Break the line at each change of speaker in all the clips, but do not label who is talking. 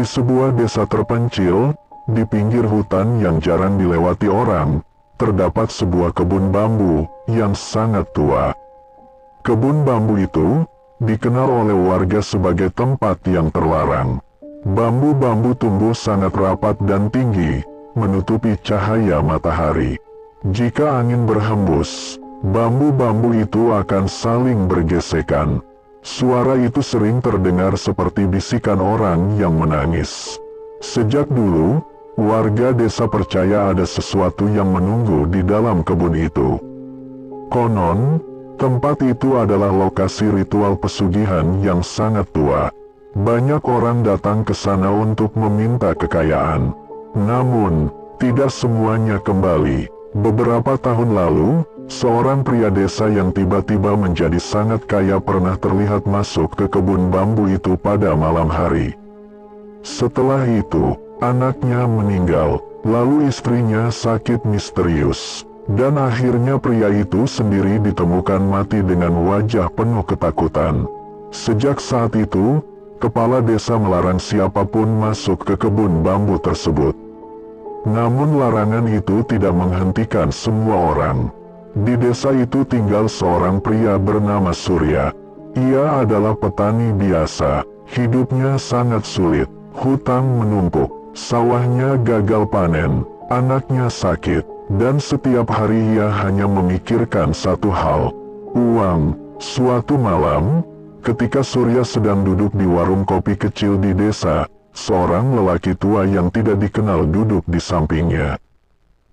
Di sebuah desa terpencil, di pinggir hutan yang jarang dilewati orang, terdapat sebuah kebun bambu yang sangat tua. Kebun bambu itu dikenal oleh warga sebagai tempat yang terlarang. Bambu-bambu tumbuh sangat rapat dan tinggi, menutupi cahaya matahari. Jika angin berhembus, bambu-bambu itu akan saling bergesekan. Suara itu sering terdengar seperti bisikan orang yang menangis. Sejak dulu, warga desa percaya ada sesuatu yang menunggu di dalam kebun itu. Konon, tempat itu adalah lokasi ritual pesugihan yang sangat tua. Banyak orang datang ke sana untuk meminta kekayaan. Namun, tidak semuanya kembali. Beberapa tahun lalu, seorang pria desa yang tiba-tiba menjadi sangat kaya pernah terlihat masuk ke kebun bambu itu pada malam hari. Setelah itu, anaknya meninggal, lalu istrinya sakit misterius, dan akhirnya pria itu sendiri ditemukan mati dengan wajah penuh ketakutan. Sejak saat itu, kepala desa melarang siapapun masuk ke kebun bambu tersebut. Namun larangan itu tidak menghentikan semua orang. Di desa itu tinggal seorang pria bernama Surya. Ia adalah petani biasa, hidupnya sangat sulit, hutang menumpuk, sawahnya gagal panen, anaknya sakit, dan setiap hari ia hanya memikirkan satu hal, uang. Suatu malam, ketika Surya sedang duduk di warung kopi kecil di desa, seorang lelaki tua yang tidak dikenal duduk di sampingnya.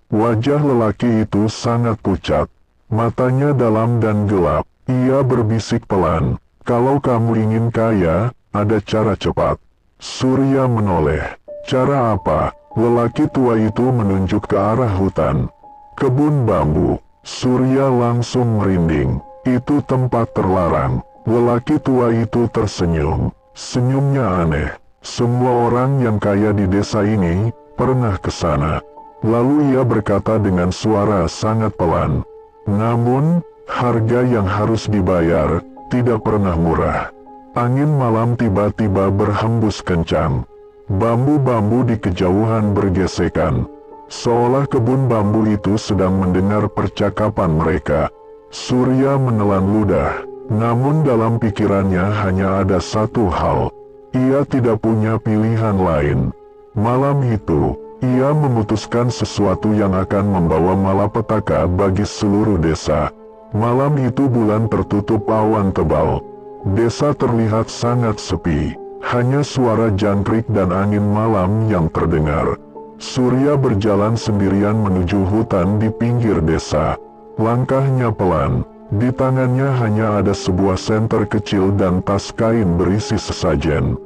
Wajah lelaki itu sangat pucat, matanya dalam dan gelap. Ia berbisik pelan, "Kalau kamu ingin kaya, ada cara cepat." Surya menoleh. "Cara apa?" Lelaki tua itu menunjuk ke arah hutan. "Kebun bambu." Surya langsung merinding. "Itu tempat terlarang." Lelaki tua itu tersenyum. Senyumnya aneh. Semua orang yang kaya di desa ini pernah ke sana. Lalu ia berkata dengan suara sangat pelan, "Namun, harga yang harus dibayar tidak pernah murah." Angin malam tiba-tiba berhembus kencang. Bambu-bambu di kejauhan bergesekan, seolah kebun bambu itu sedang mendengar percakapan mereka. Surya menelan ludah, namun dalam pikirannya hanya ada satu hal. Ia tidak punya pilihan lain. Malam itu, ia memutuskan sesuatu yang akan membawa malapetaka bagi seluruh desa. Malam itu bulan tertutup awan tebal. Desa terlihat sangat sepi. Hanya suara jangkrik dan angin malam yang terdengar. Surya berjalan sendirian menuju hutan di pinggir desa. Langkahnya pelan. Di tangannya hanya ada sebuah senter kecil dan tas kain berisi sesajen.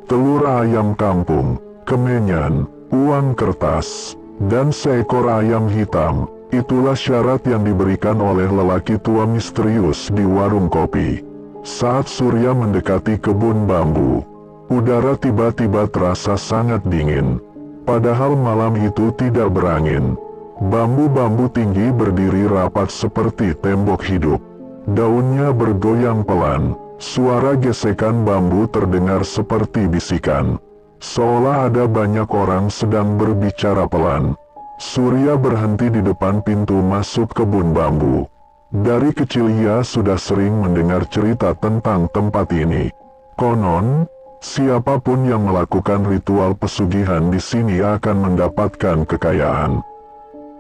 Telur ayam kampung, kemenyan, uang kertas, dan seekor ayam hitam. Itulah syarat yang diberikan oleh lelaki tua misterius di warung kopi. Saat Surya mendekati kebun bambu, udara tiba-tiba terasa sangat dingin. Padahal malam itu tidak berangin. Bambu-bambu tinggi berdiri rapat seperti tembok hidup. Daunnya bergoyang pelan. Suara gesekan bambu terdengar seperti bisikan. Seolah ada banyak orang sedang berbicara pelan. Surya berhenti di depan pintu masuk kebun bambu. Dari kecil ia sudah sering mendengar cerita tentang tempat ini. Konon, siapapun yang melakukan ritual pesugihan di sini akan mendapatkan kekayaan.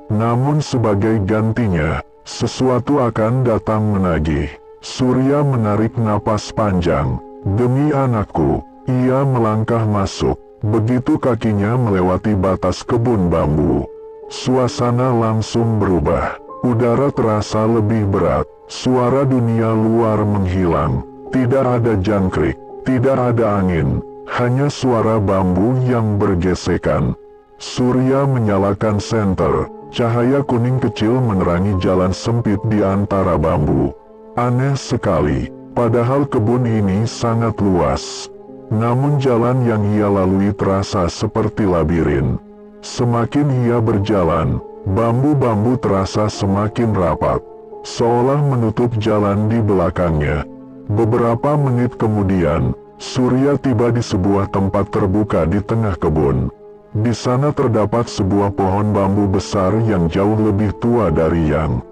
Namun sebagai gantinya, sesuatu akan datang menagih. Surya menarik napas panjang. "Demi anakku." Ia melangkah masuk. Begitu kakinya melewati batas kebun bambu, suasana langsung berubah. Udara terasa lebih berat. Suara dunia luar menghilang. Tidak ada jangkrik, tidak ada angin, hanya suara bambu yang bergesekan. Surya menyalakan senter. Cahaya kuning kecil menerangi jalan sempit di antara bambu. Aneh sekali, padahal kebun ini sangat luas. Namun jalan yang ia lalui terasa seperti labirin. Semakin ia berjalan, bambu-bambu terasa semakin rapat, seolah menutup jalan di belakangnya. Beberapa menit kemudian, Surya tiba di sebuah tempat terbuka di tengah kebun. Di sana terdapat sebuah pohon bambu besar yang jauh lebih tua dari yang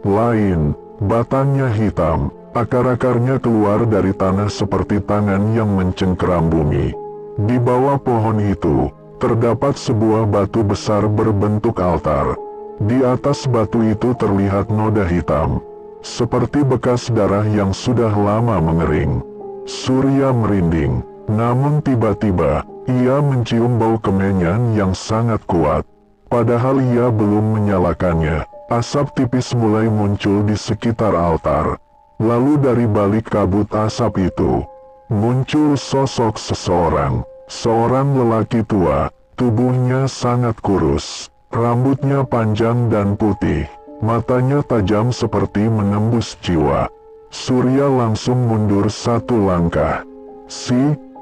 lain. Batangnya hitam, akar-akarnya keluar dari tanah seperti tangan yang mencengkeram bumi. Di bawah pohon itu, terdapat sebuah batu besar berbentuk altar. Di atas batu itu terlihat noda hitam, seperti bekas darah yang sudah lama mengering. Surya merinding, namun tiba-tiba, ia mencium bau kemenyan yang sangat kuat. Padahal ia belum menyalakannya, asap tipis mulai muncul di sekitar altar. Lalu dari balik kabut asap itu, muncul sosok seseorang. Seorang lelaki tua, tubuhnya sangat kurus, rambutnya panjang dan putih, matanya tajam seperti menembus jiwa. Surya langsung mundur satu langkah.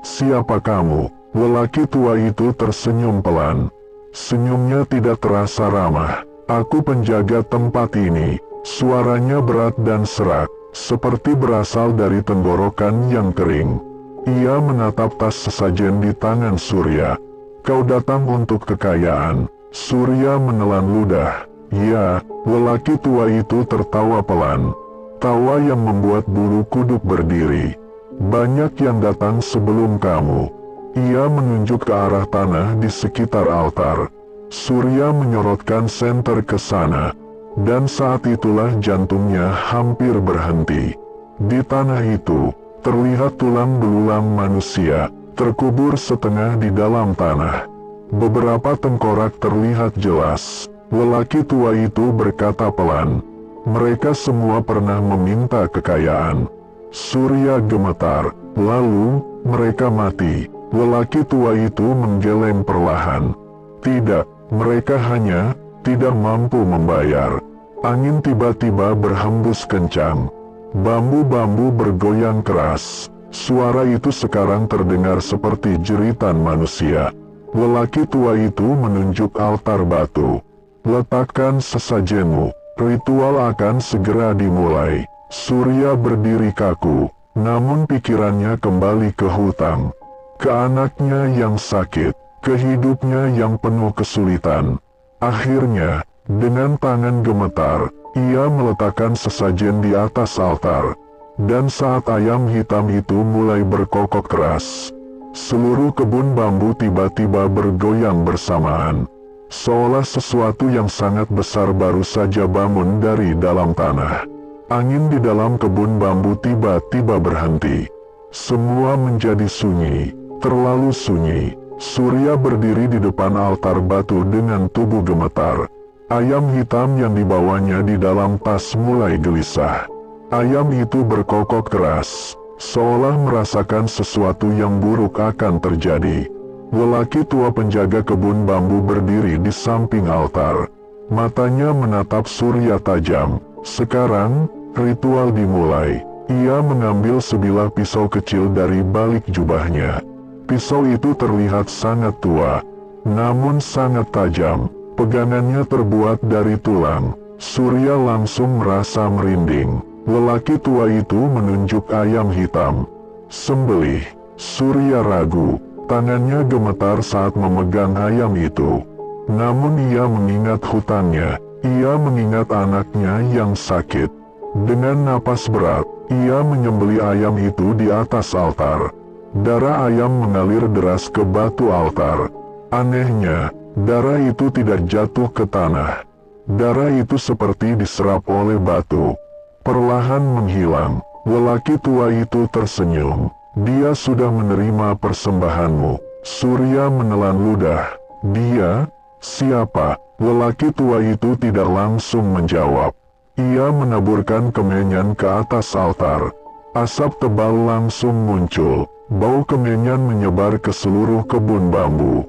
Siapa kamu?" Lelaki tua itu tersenyum pelan. Senyumnya tidak terasa ramah. "Aku penjaga tempat ini." Suaranya berat dan serak, seperti berasal dari tenggorokan yang kering. Ia menatap tas sesajen di tangan Surya. "Kau datang untuk kekayaan?" Surya menelan ludah. "Ya." Lelaki tua itu tertawa pelan. Tawa yang membuat bulu kuduk berdiri. "Banyak yang datang sebelum kamu." Ia menunjuk ke arah tanah di sekitar altar. Surya menyorotkan senter ke sana. Dan saat itulah jantungnya hampir berhenti. Di tanah itu, terlihat tulang belulang manusia, terkubur setengah di dalam tanah. Beberapa tengkorak terlihat jelas. Lelaki tua itu berkata pelan, "Mereka semua pernah meminta kekayaan." Surya gemetar, "Lalu, mereka mati?" Lelaki tua itu menggeleng perlahan. "Tidak, mereka hanya tidak mampu membayar." Angin tiba-tiba berhembus kencang. Bambu-bambu bergoyang keras. Suara itu sekarang terdengar seperti jeritan manusia. Lelaki tua itu menunjuk altar batu. "Letakkan sesajenmu, ritual akan segera dimulai." Surya berdiri kaku, namun pikirannya kembali ke hutang. Ke anaknya yang sakit, ke hidupnya yang penuh kesulitan. Akhirnya, dengan tangan gemetar, ia meletakkan sesajen di atas altar. Dan saat ayam hitam itu mulai berkokok keras, seluruh kebun bambu tiba-tiba bergoyang bersamaan. Seolah sesuatu yang sangat besar baru saja bangun dari dalam tanah. Angin di dalam kebun bambu tiba-tiba berhenti. Semua menjadi sunyi, terlalu sunyi. Surya berdiri di depan altar batu dengan tubuh gemetar. Ayam hitam yang dibawanya di dalam tas mulai gelisah. Ayam itu berkokok keras, seolah merasakan sesuatu yang buruk akan terjadi. Lelaki tua penjaga kebun bambu berdiri di samping altar. Matanya menatap Surya tajam. Sekarang, ritual dimulai. Ia mengambil sebilah pisau kecil dari balik jubahnya. Pisau itu terlihat sangat tua, namun sangat tajam. Pegangannya terbuat dari tulang. Surya langsung merasa merinding. Lelaki tua itu menunjuk ayam hitam. "Sembelih." Surya ragu. Tangannya gemetar saat memegang ayam itu. Namun ia mengingat hutangnya. Ia mengingat anaknya yang sakit. Dengan napas berat, ia menyembelih ayam itu di atas altar. Darah ayam mengalir deras ke batu altar. Anehnya, darah itu tidak jatuh ke tanah. Darah itu seperti diserap oleh batu. Perlahan menghilang. Lelaki tua itu tersenyum. "Dia sudah menerima persembahanmu." Surya menelan ludah. "Dia? Siapa?" Lelaki tua itu tidak langsung menjawab. Ia menaburkan kemenyan ke atas altar. Asap tebal langsung muncul. Bau kemenyan menyebar ke seluruh kebun bambu.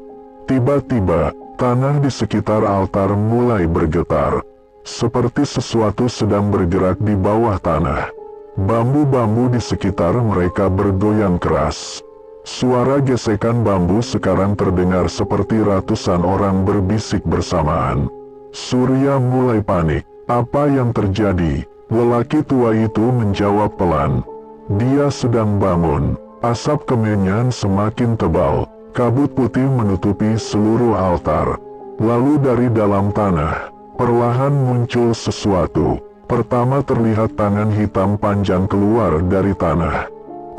Tiba-tiba, tanah di sekitar altar mulai bergetar. Seperti sesuatu sedang bergerak di bawah tanah. Bambu-bambu di sekitar mereka bergoyang keras. Suara gesekan bambu sekarang terdengar seperti ratusan orang berbisik bersamaan. Surya mulai panik. "Apa yang terjadi?" Lelaki tua itu menjawab pelan. "Dia sedang bangun." Asap kemenyan semakin tebal, kabut putih menutupi seluruh altar. Lalu dari dalam tanah, perlahan muncul sesuatu. Pertama terlihat tangan hitam panjang keluar dari tanah.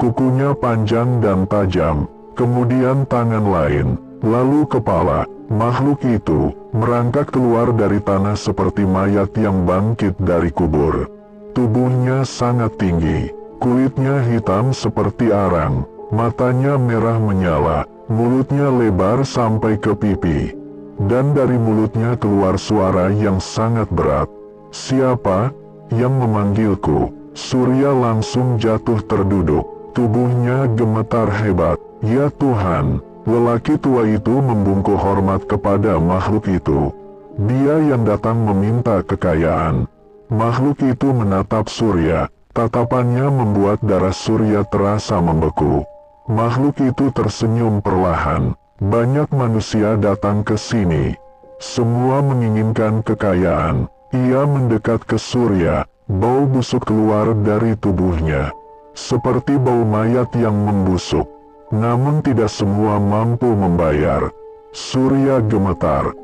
Kukunya panjang dan tajam, kemudian tangan lain, lalu kepala. Makhluk itu merangkak keluar dari tanah seperti mayat yang bangkit dari kubur. Tubuhnya sangat tinggi, kulitnya hitam seperti arang, matanya merah menyala, mulutnya lebar sampai ke pipi. Dan dari mulutnya keluar suara yang sangat berat. "Siapa yang memanggilku?" Surya langsung jatuh terduduk. Tubuhnya gemetar hebat. "Ya Tuhan!" Lelaki tua itu membungkuk hormat kepada makhluk itu. Dia yang datang meminta kekayaan. Makhluk itu menatap Surya. Tatapannya membuat darah Surya terasa membeku. Makhluk itu tersenyum perlahan. "Banyak manusia datang ke sini. Semua menginginkan kekayaan." Ia mendekat ke Surya. Bau busuk keluar dari tubuhnya, seperti bau mayat yang membusuk. Namun tidak semua mampu membayar. Surya gemetar.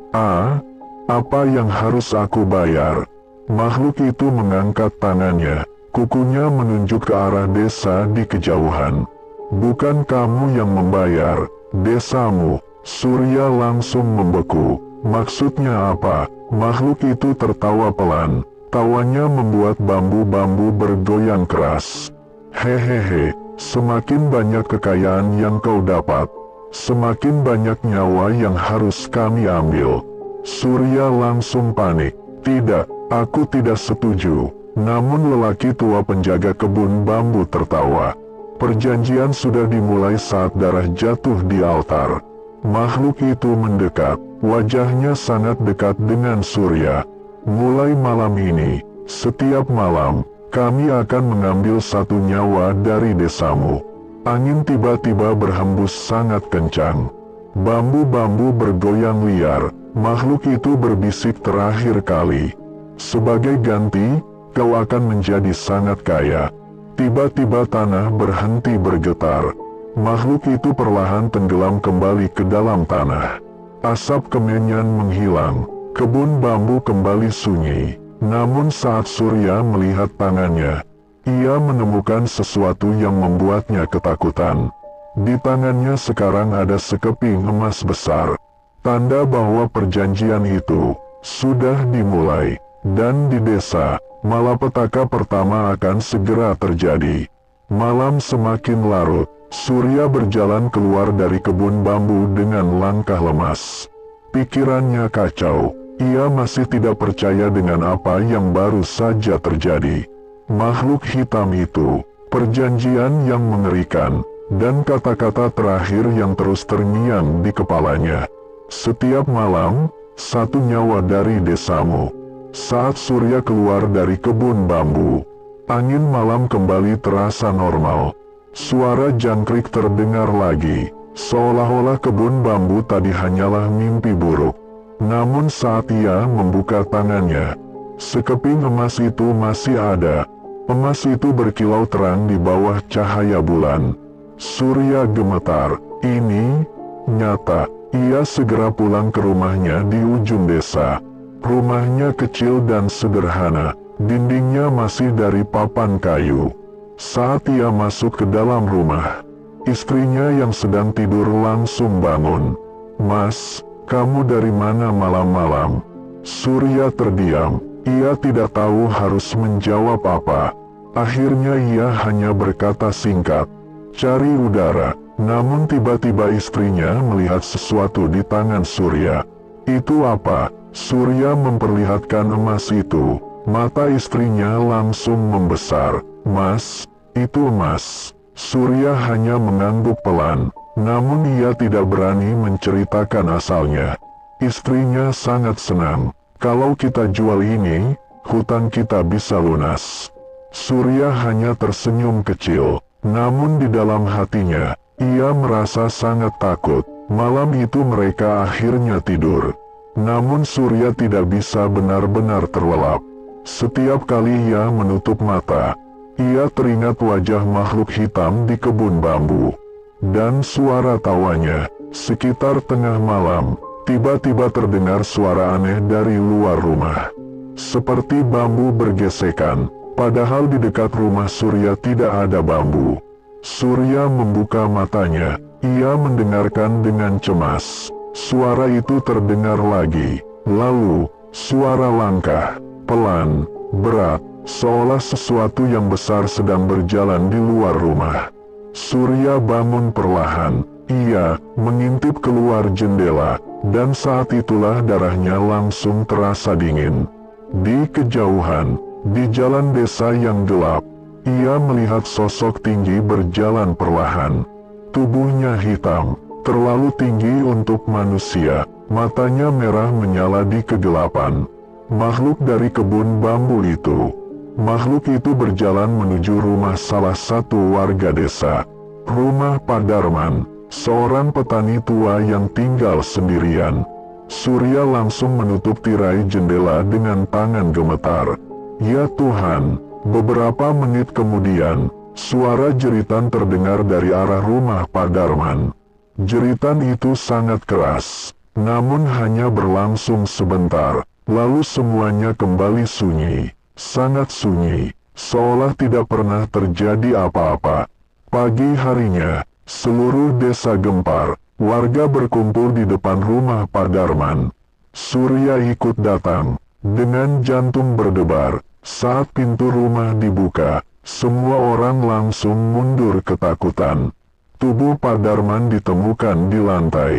Apa yang harus aku bayar?" Makhluk itu mengangkat tangannya. Kukunya menunjuk ke arah desa di kejauhan. "Bukan kamu yang membayar, desamu." Surya langsung membeku. "Maksudnya apa?" Makhluk itu tertawa pelan. Tawanya membuat bambu-bambu bergoyang keras. "Hehehe. Semakin banyak kekayaan yang kau dapat, semakin banyak nyawa yang harus kami ambil." Surya langsung panik. "Tidak, aku tidak setuju." Namun lelaki tua penjaga kebun bambu tertawa. Perjanjian sudah dimulai saat darah jatuh di altar. Makhluk itu mendekat, wajahnya sangat dekat dengan Surya. "Mulai malam ini, setiap malam, kami akan mengambil satu nyawa dari desamu." Angin tiba-tiba berhembus sangat kencang. Bambu-bambu bergoyang liar. Makhluk itu berbisik terakhir kali. "Sebagai ganti, kau akan menjadi sangat kaya." Tiba-tiba tanah berhenti bergetar. Makhluk itu perlahan tenggelam kembali ke dalam tanah. Asap kemenyan menghilang. Kebun bambu kembali sunyi. Namun saat Surya melihat tangannya, ia menemukan sesuatu yang membuatnya ketakutan. Di tangannya sekarang ada sekeping emas besar. Tanda bahwa perjanjian itu sudah dimulai. Dan di desa, malapetaka pertama akan segera terjadi. Malam semakin larut. Surya berjalan keluar dari kebun bambu dengan langkah lemas. Pikirannya kacau. Ia masih tidak percaya dengan apa yang baru saja terjadi. Makhluk hitam itu, perjanjian yang mengerikan, dan kata-kata terakhir yang terus terngiang di kepalanya. "Setiap malam, satu nyawa dari desamu." Saat Surya keluar dari kebun bambu, angin malam kembali terasa normal. Suara jangkrik terdengar lagi, seolah-olah kebun bambu tadi hanyalah mimpi buruk. Namun saat ia membuka tangannya, sekeping emas itu masih ada. Emas itu berkilau terang di bawah cahaya bulan. Surya gemetar. Ini nyata. Ia segera pulang ke rumahnya di ujung desa. Rumahnya kecil dan sederhana. Dindingnya masih dari papan kayu. Saat ia masuk ke dalam rumah, istrinya yang sedang tidur langsung bangun. "Mas, kamu dari mana malam-malam?" Surya terdiam. Ia tidak tahu harus menjawab apa. Akhirnya ia hanya berkata singkat, "Cari udara." Namun tiba-tiba istrinya melihat sesuatu di tangan Surya. "Itu apa?" Surya memperlihatkan emas itu. Mata istrinya langsung membesar. "Mas, itu emas." Surya hanya mengangguk pelan. Namun ia tidak berani menceritakan asalnya. Istrinya sangat senang. "Kalau kita jual ini, hutang kita bisa lunas." Surya hanya tersenyum kecil. Namun di dalam hatinya, ia merasa sangat takut. Malam itu mereka akhirnya tidur. Namun Surya tidak bisa benar-benar terlelap. Setiap kali ia menutup mata, Ia teringat wajah makhluk hitam di kebun bambu. Dan suara tawanya. Sekitar tengah malam, tiba-tiba terdengar suara aneh dari luar rumah. Seperti bambu bergesekan, padahal di dekat rumah Surya tidak ada bambu. Surya membuka matanya, ia mendengarkan dengan cemas. Suara itu terdengar lagi, lalu suara langkah, pelan, berat, seolah sesuatu yang besar sedang berjalan di luar rumah. Surya bangun perlahan, ia mengintip keluar jendela, dan saat itulah darahnya langsung terasa dingin. Di kejauhan, di jalan desa yang gelap, ia melihat sosok tinggi berjalan perlahan. Tubuhnya hitam, terlalu tinggi untuk manusia, matanya merah menyala di kegelapan. Makhluk dari kebun bambu itu. Makhluk itu berjalan menuju rumah salah satu warga desa. Rumah Pak Darman, seorang petani tua yang tinggal sendirian. Surya langsung menutup tirai jendela dengan tangan gemetar. Ya Tuhan, beberapa menit kemudian, suara jeritan terdengar dari arah rumah Pak Darman. Jeritan itu sangat keras, namun hanya berlangsung sebentar, lalu semuanya kembali sunyi. Sangat sunyi, seolah tidak pernah terjadi apa-apa. Pagi harinya, seluruh desa gempar, warga berkumpul di depan rumah Pak Darman. Surya ikut datang, dengan jantung berdebar. Saat pintu rumah dibuka, semua orang langsung mundur ketakutan. Tubuh Pak Darman ditemukan di lantai.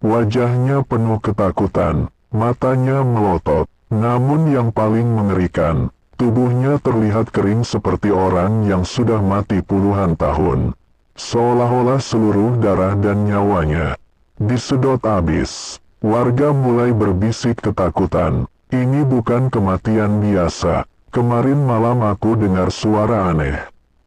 Wajahnya penuh ketakutan, matanya melotot. Namun yang paling mengerikan, tubuhnya terlihat kering seperti orang yang sudah mati puluhan tahun. Seolah-olah seluruh darah dan nyawanya disedot habis. Warga mulai berbisik ketakutan. Ini bukan kematian biasa. Kemarin malam aku dengar suara aneh.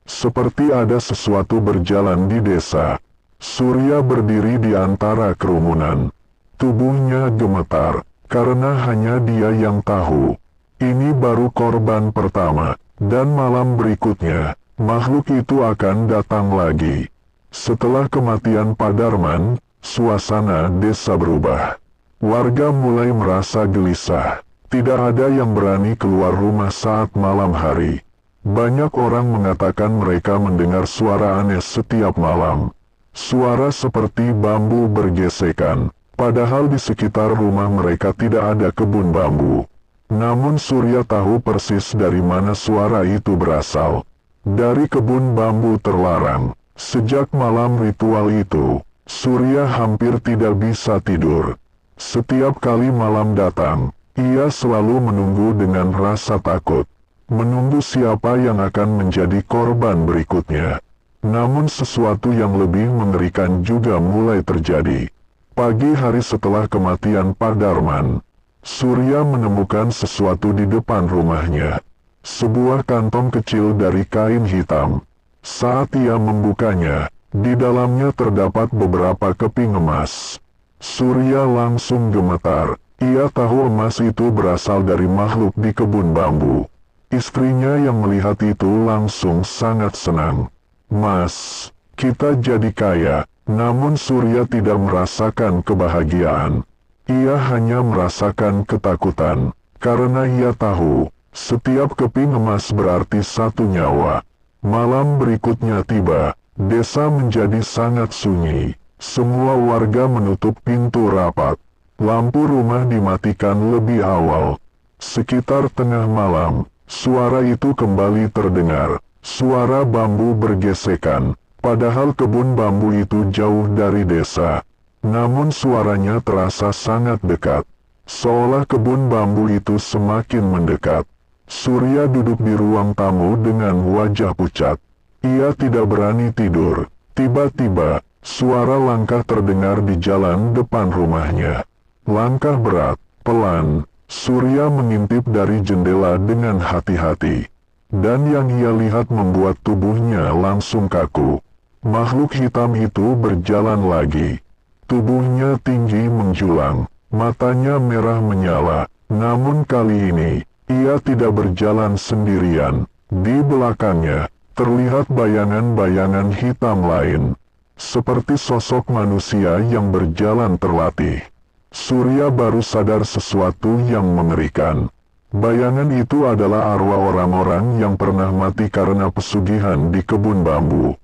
Seperti ada sesuatu berjalan di desa. Surya berdiri di antara kerumunan. Tubuhnya gemetar. Karena hanya dia yang tahu, ini baru korban pertama, dan malam berikutnya, makhluk itu akan datang lagi. Setelah kematian Pak Darman, suasana desa berubah. Warga mulai merasa gelisah, tidak ada yang berani keluar rumah saat malam hari. Banyak orang mengatakan mereka mendengar suara aneh setiap malam. Suara seperti bambu bergesekan. Padahal di sekitar rumah mereka tidak ada kebun bambu. Namun Surya tahu persis dari mana suara itu berasal. Dari kebun bambu terlarang. Sejak malam ritual itu, Surya hampir tidak bisa tidur. Setiap kali malam datang, ia selalu menunggu dengan rasa takut. Menunggu siapa yang akan menjadi korban berikutnya. Namun sesuatu yang lebih mengerikan juga mulai terjadi. Pagi hari setelah kematian Pak Darman, Surya menemukan sesuatu di depan rumahnya. Sebuah kantong kecil dari kain hitam. Saat ia membukanya, di dalamnya terdapat beberapa keping emas. Surya langsung gemetar. Ia tahu emas itu berasal dari makhluk di kebun bambu. Istrinya yang melihat itu langsung sangat senang. Mas, kita jadi kaya. Namun Surya tidak merasakan kebahagiaan. Ia hanya merasakan ketakutan, karena ia tahu, setiap keping emas berarti satu nyawa. Malam berikutnya tiba, desa menjadi sangat sunyi. Semua warga menutup pintu rapat. Lampu rumah dimatikan lebih awal. Sekitar tengah malam, suara itu kembali terdengar. Suara bambu bergesekan. Padahal kebun bambu itu jauh dari desa. Namun suaranya terasa sangat dekat. Seolah kebun bambu itu semakin mendekat. Surya duduk di ruang tamu dengan wajah pucat. Ia tidak berani tidur. Tiba-tiba, suara langkah terdengar di jalan depan rumahnya. Langkah berat, pelan. Surya mengintip dari jendela dengan hati-hati. Dan yang ia lihat membuat tubuhnya langsung kaku. Makhluk hitam itu berjalan lagi. Tubuhnya tinggi menjulang, matanya merah menyala. Namun kali ini, ia tidak berjalan sendirian. Di belakangnya, terlihat bayangan-bayangan hitam lain, seperti sosok manusia yang berjalan terlatih. Surya baru sadar sesuatu yang mengerikan. Bayangan itu adalah arwah orang-orang yang pernah mati karena pesugihan di kebun bambu.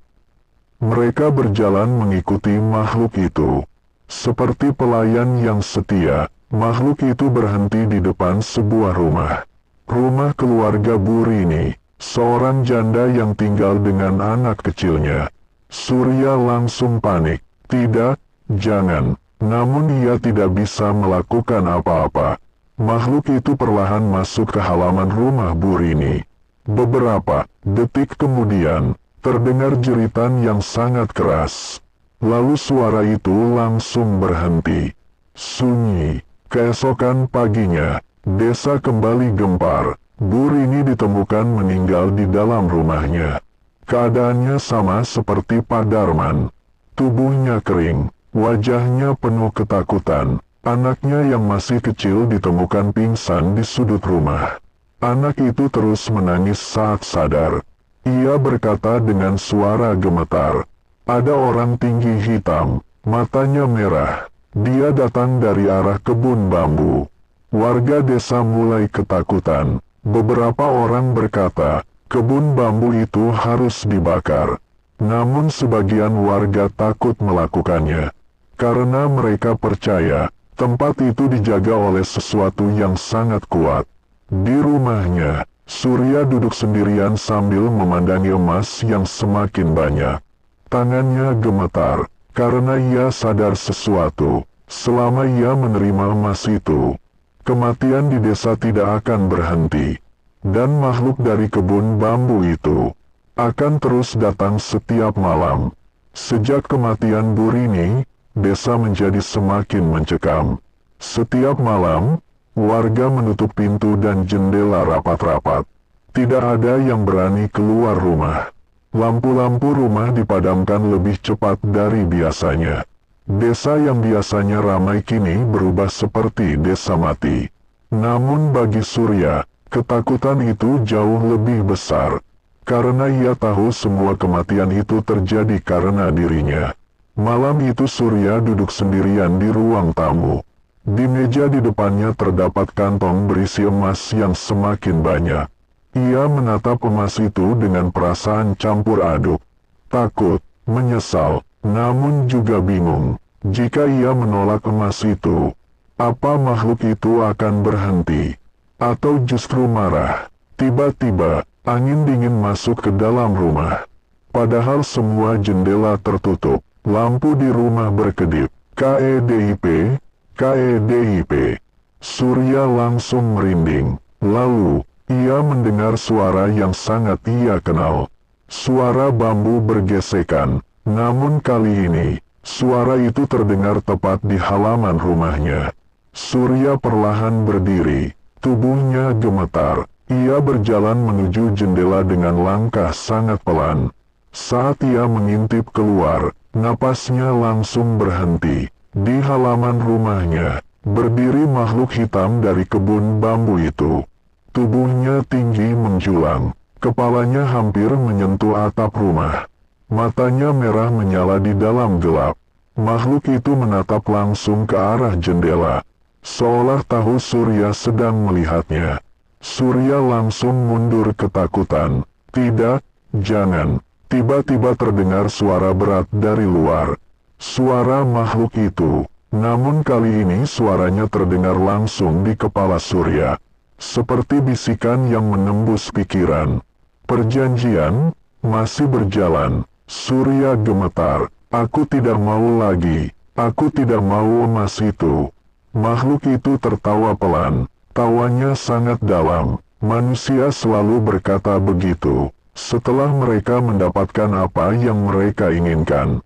Mereka berjalan mengikuti makhluk itu. Seperti pelayan yang setia, makhluk itu berhenti di depan sebuah rumah. Rumah keluarga Bu Rini, seorang janda yang tinggal dengan anak kecilnya. Surya langsung panik. Tidak, jangan. Namun ia tidak bisa melakukan apa-apa. Makhluk itu perlahan masuk ke halaman rumah Bu Rini. Beberapa detik kemudian, terdengar jeritan yang sangat keras. Lalu suara itu langsung berhenti. Sunyi. Keesokan paginya, desa kembali gempar. Bu Rini ditemukan meninggal di dalam rumahnya. Keadaannya sama seperti Pak Darman. Tubuhnya kering, wajahnya penuh ketakutan. Anaknya yang masih kecil ditemukan pingsan di sudut rumah. Anak itu terus menangis saat sadar. Ia berkata dengan suara gemetar, "Ada orang tinggi hitam, matanya merah. Dia datang dari arah kebun bambu." Warga desa mulai ketakutan. Beberapa orang berkata, kebun bambu itu harus dibakar. Namun sebagian warga takut melakukannya, karena mereka percaya tempat itu dijaga oleh sesuatu yang sangat kuat. Di rumahnya, Surya duduk sendirian sambil memandangi emas yang semakin banyak. Tangannya gemetar, karena ia sadar sesuatu. Selama ia menerima emas itu, kematian di desa tidak akan berhenti. Dan makhluk dari kebun bambu itu akan terus datang setiap malam. Sejak kematian Bu Rini, desa menjadi semakin mencekam. Setiap malam, warga menutup pintu dan jendela rapat-rapat. Tidak ada yang berani keluar rumah. Lampu-lampu rumah dipadamkan lebih cepat dari biasanya. Desa yang biasanya ramai kini berubah seperti desa mati. Namun bagi Surya, ketakutan itu jauh lebih besar. Karena ia tahu semua kematian itu terjadi karena dirinya. Malam itu Surya duduk sendirian di ruang tamu. Di meja di depannya terdapat kantong berisi emas yang semakin banyak. Ia menatap emas itu dengan perasaan campur aduk. Takut, menyesal, namun juga bingung. Jika ia menolak emas itu, apa makhluk itu akan berhenti? Atau justru marah? Tiba-tiba, angin dingin masuk ke dalam rumah. Padahal semua jendela tertutup, lampu di rumah berkedip. KEDIP, KEDIP. Surya langsung merinding. Lalu, ia mendengar suara yang sangat ia kenal. Suara bambu bergesekan. Namun kali ini, suara itu terdengar tepat di halaman rumahnya. Surya perlahan berdiri. Tubuhnya gemetar. Ia berjalan menuju jendela dengan langkah sangat pelan. Saat ia mengintip keluar, napasnya langsung berhenti. Di halaman rumahnya, berdiri makhluk hitam dari kebun bambu itu. Tubuhnya tinggi menjulang. Kepalanya hampir menyentuh atap rumah. Matanya merah menyala di dalam gelap. Makhluk itu menatap langsung ke arah jendela, seolah tahu Surya sedang melihatnya. Surya langsung mundur ketakutan. Tidak, jangan. Tiba-tiba terdengar suara berat dari luar. Suara makhluk itu. Namun kali ini suaranya terdengar langsung di kepala Surya. Seperti bisikan yang menembus pikiran. Perjanjian masih berjalan. Surya gemetar. Aku tidak mau lagi. Aku tidak mau emas itu. Makhluk itu tertawa pelan. Tawanya sangat dalam. Manusia selalu berkata begitu setelah mereka mendapatkan apa yang mereka inginkan.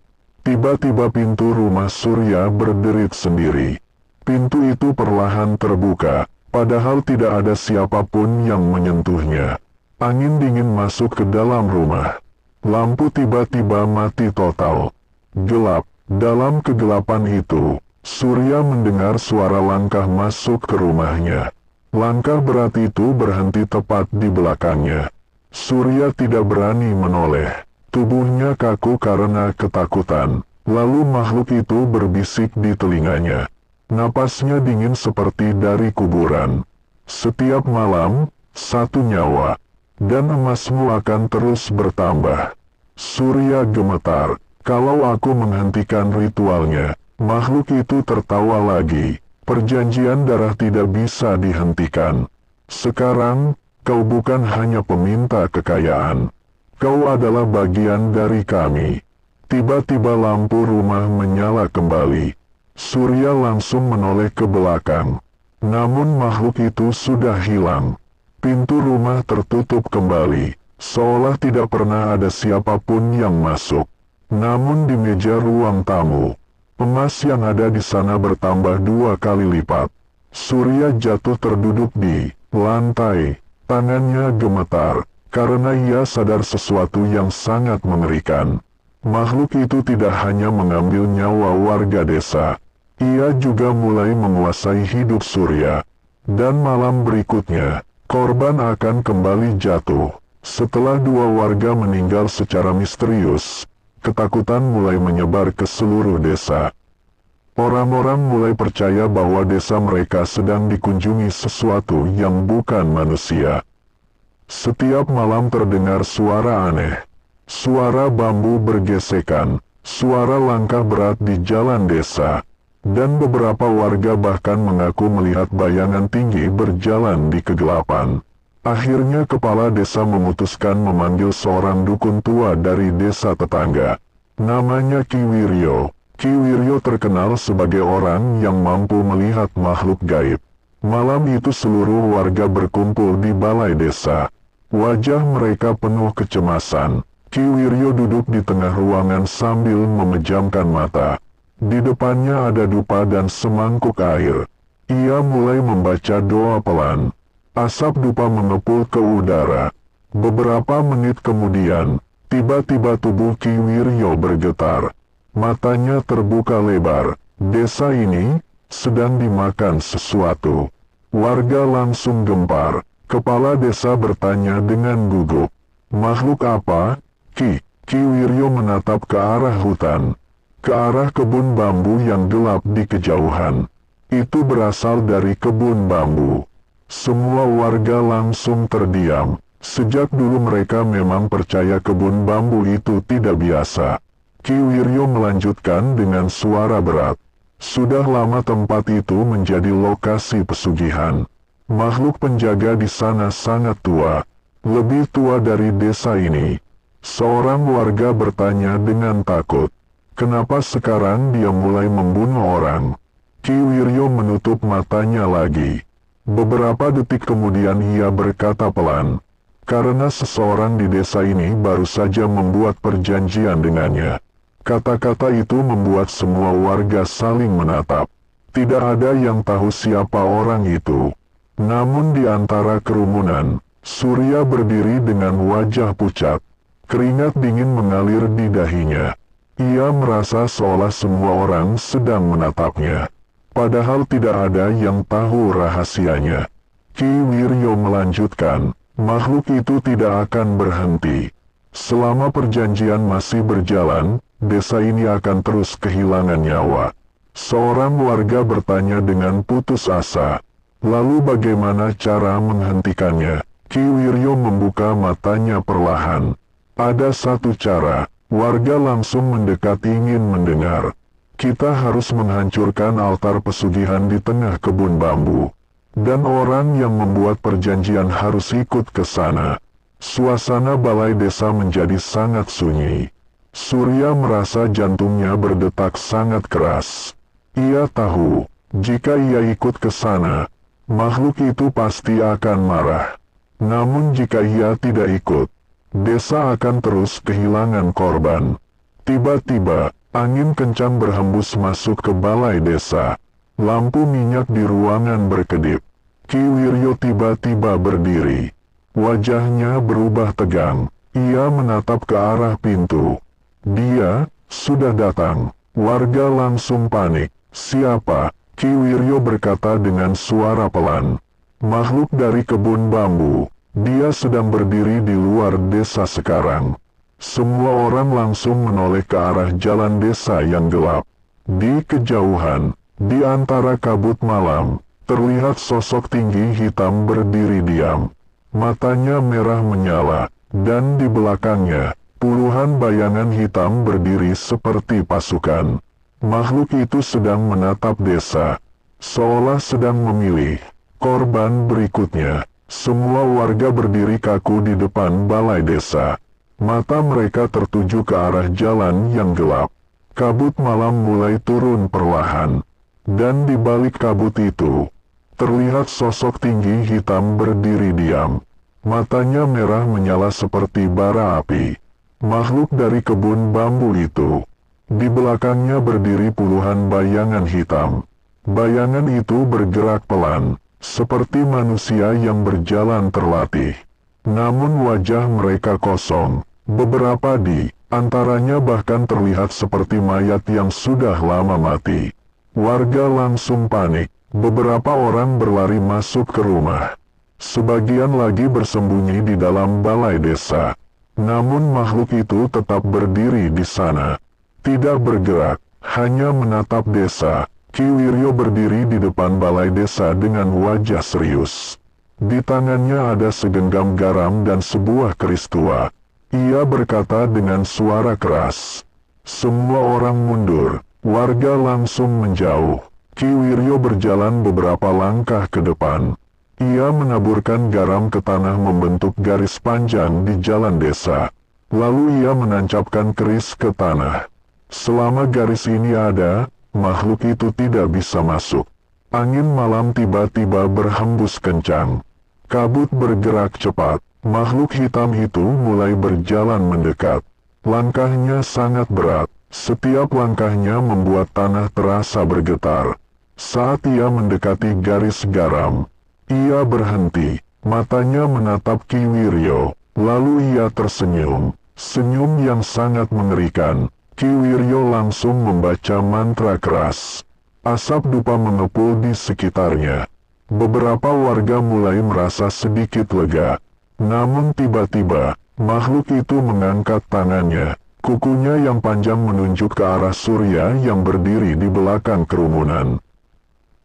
Tiba-tiba pintu rumah Surya berderit sendiri. Pintu itu perlahan terbuka, padahal tidak ada siapapun yang menyentuhnya. Angin dingin masuk ke dalam rumah. Lampu tiba-tiba mati total. Gelap. Dalam kegelapan itu, Surya mendengar suara langkah masuk ke rumahnya. Langkah berat itu berhenti tepat di belakangnya. Surya tidak berani menoleh. Tubuhnya kaku karena ketakutan. Lalu makhluk itu berbisik di telinganya. Napasnya dingin seperti dari kuburan. Setiap malam, 1 nyawa, dan emasmu akan terus bertambah. Surya gemetar. Kalau aku menghentikan ritualnya, makhluk itu tertawa lagi. Perjanjian darah tidak bisa dihentikan. Sekarang, kau bukan hanya peminta kekayaan. Kau adalah bagian dari kami. Tiba-tiba lampu rumah menyala kembali. Surya langsung menoleh ke belakang. Namun makhluk itu sudah hilang. Pintu rumah tertutup kembali, seolah tidak pernah ada siapapun yang masuk. Namun di meja ruang tamu, emas yang ada di sana bertambah 2 kali lipat. Surya jatuh terduduk di lantai, tangannya gemetar, karena ia sadar sesuatu yang sangat mengerikan. Makhluk itu tidak hanya mengambil nyawa warga desa, ia juga mulai menguasai hidup Surya. Dan malam berikutnya, korban akan kembali jatuh. Setelah 2 warga meninggal secara misterius, ketakutan mulai menyebar ke seluruh desa. Orang-orang mulai percaya bahwa desa mereka sedang dikunjungi sesuatu yang bukan manusia. Setiap malam terdengar suara aneh. Suara bambu bergesekan, suara langkah berat di jalan desa, dan beberapa warga bahkan mengaku melihat bayangan tinggi berjalan di kegelapan. Akhirnya kepala desa memutuskan memanggil seorang dukun tua dari desa tetangga. Namanya Ki Wiryo. Ki Wiryo terkenal sebagai orang yang mampu melihat makhluk gaib. Malam itu seluruh warga berkumpul di balai desa. Wajah mereka penuh kecemasan. Ki Wiryo duduk di tengah ruangan sambil memejamkan mata. Di depannya ada dupa dan semangkuk air. Ia mulai membaca doa pelan. Asap dupa mengepul ke udara. Beberapa menit kemudian, tiba-tiba tubuh Ki Wiryo bergetar. Matanya terbuka lebar. Desa ini sedang dimakan sesuatu. Warga langsung gempar. Kepala desa bertanya dengan gugup. Makhluk apa? Ki Wiryo menatap ke arah hutan. Ke arah kebun bambu yang gelap di kejauhan. Itu berasal dari kebun bambu. Semua warga langsung terdiam. Sejak dulu mereka memang percaya kebun bambu itu tidak biasa. Ki Wiryo melanjutkan dengan suara berat. Sudah lama tempat itu menjadi lokasi pesugihan. Makhluk penjaga di sana sangat tua. Lebih tua dari desa ini. Seorang warga bertanya dengan takut. Kenapa sekarang dia mulai membunuh orang? Ki Wiryo menutup matanya lagi. Beberapa detik kemudian ia berkata pelan. Karena seseorang di desa ini baru saja membuat perjanjian dengannya. Kata-kata itu membuat semua warga saling menatap. Tidak ada yang tahu siapa orang itu. Namun di antara kerumunan, Surya berdiri dengan wajah pucat. Keringat dingin mengalir di dahinya. Ia merasa seolah semua orang sedang menatapnya. Padahal tidak ada yang tahu rahasianya. Ki Wiryo melanjutkan, makhluk itu tidak akan berhenti. Selama perjanjian masih berjalan, desa ini akan terus kehilangan nyawa. Seorang warga bertanya dengan putus asa. Lalu bagaimana cara menghentikannya? Ki Wiryo membuka matanya perlahan. Ada satu cara. Warga langsung mendekat ingin mendengar. Kita harus menghancurkan altar pesugihan di tengah kebun bambu. Dan orang yang membuat perjanjian harus ikut ke sana. Suasana balai desa menjadi sangat sunyi. Surya merasa jantungnya berdetak sangat keras. Ia tahu, jika ia ikut ke sana, makhluk itu pasti akan marah. Namun jika ia tidak ikut, desa akan terus kehilangan korban. Tiba-tiba, angin kencang berhembus masuk ke balai desa. Lampu minyak di ruangan berkedip. Ki Wiryo tiba-tiba berdiri. Wajahnya berubah tegang. Ia menatap ke arah pintu. Dia sudah datang. Warga langsung panik. Siapa? Ki Wiryo berkata dengan suara pelan. Makhluk dari kebun bambu. Dia sedang berdiri di luar desa sekarang. Semua orang langsung menoleh ke arah jalan desa yang gelap. Di kejauhan, di antara kabut malam, terlihat sosok tinggi hitam berdiri diam. Matanya merah menyala, dan di belakangnya, puluhan bayangan hitam berdiri seperti pasukan. Makhluk itu sedang menatap desa, seolah sedang memilih korban berikutnya. Semua warga berdiri kaku di depan balai desa. Mata mereka tertuju ke arah jalan yang gelap. Kabut malam mulai turun perlahan. Dan di balik kabut itu, terlihat sosok tinggi hitam berdiri diam. Matanya merah menyala seperti bara api. Makhluk dari kebun bambu itu. Di belakangnya berdiri puluhan bayangan hitam. Bayangan itu bergerak pelan, seperti manusia yang berjalan terlatih. Namun wajah mereka kosong. Beberapa di antaranya bahkan terlihat seperti mayat yang sudah lama mati. Warga langsung panik. Beberapa orang berlari masuk ke rumah. Sebagian lagi bersembunyi di dalam balai desa. Namun makhluk itu tetap berdiri di sana. Tidak bergerak, hanya menatap desa. Ki Wiryo berdiri di depan balai desa dengan wajah serius. Di tangannya ada segenggam garam dan sebuah keris tua. Ia berkata dengan suara keras. Semua orang mundur, warga langsung menjauh. Ki Wiryo berjalan beberapa langkah ke depan. Ia menaburkan garam ke tanah membentuk garis panjang di jalan desa. Lalu ia menancapkan keris ke tanah. Selama garis ini ada, makhluk itu tidak bisa masuk. Angin malam tiba-tiba berhembus kencang. Kabut bergerak cepat. Makhluk hitam itu mulai berjalan mendekat. Langkahnya sangat berat. Setiap langkahnya membuat tanah terasa bergetar. Saat ia mendekati garis garam, ia berhenti. Matanya menatap Ki Wiryo. Lalu ia tersenyum. Senyum yang sangat mengerikan. Ki Wiryo langsung membaca mantra keras. Asap dupa mengepul di sekitarnya. Beberapa warga mulai merasa sedikit lega. Namun tiba-tiba, makhluk itu mengangkat tangannya. Kukunya yang panjang menunjuk ke arah Surya yang berdiri di belakang kerumunan.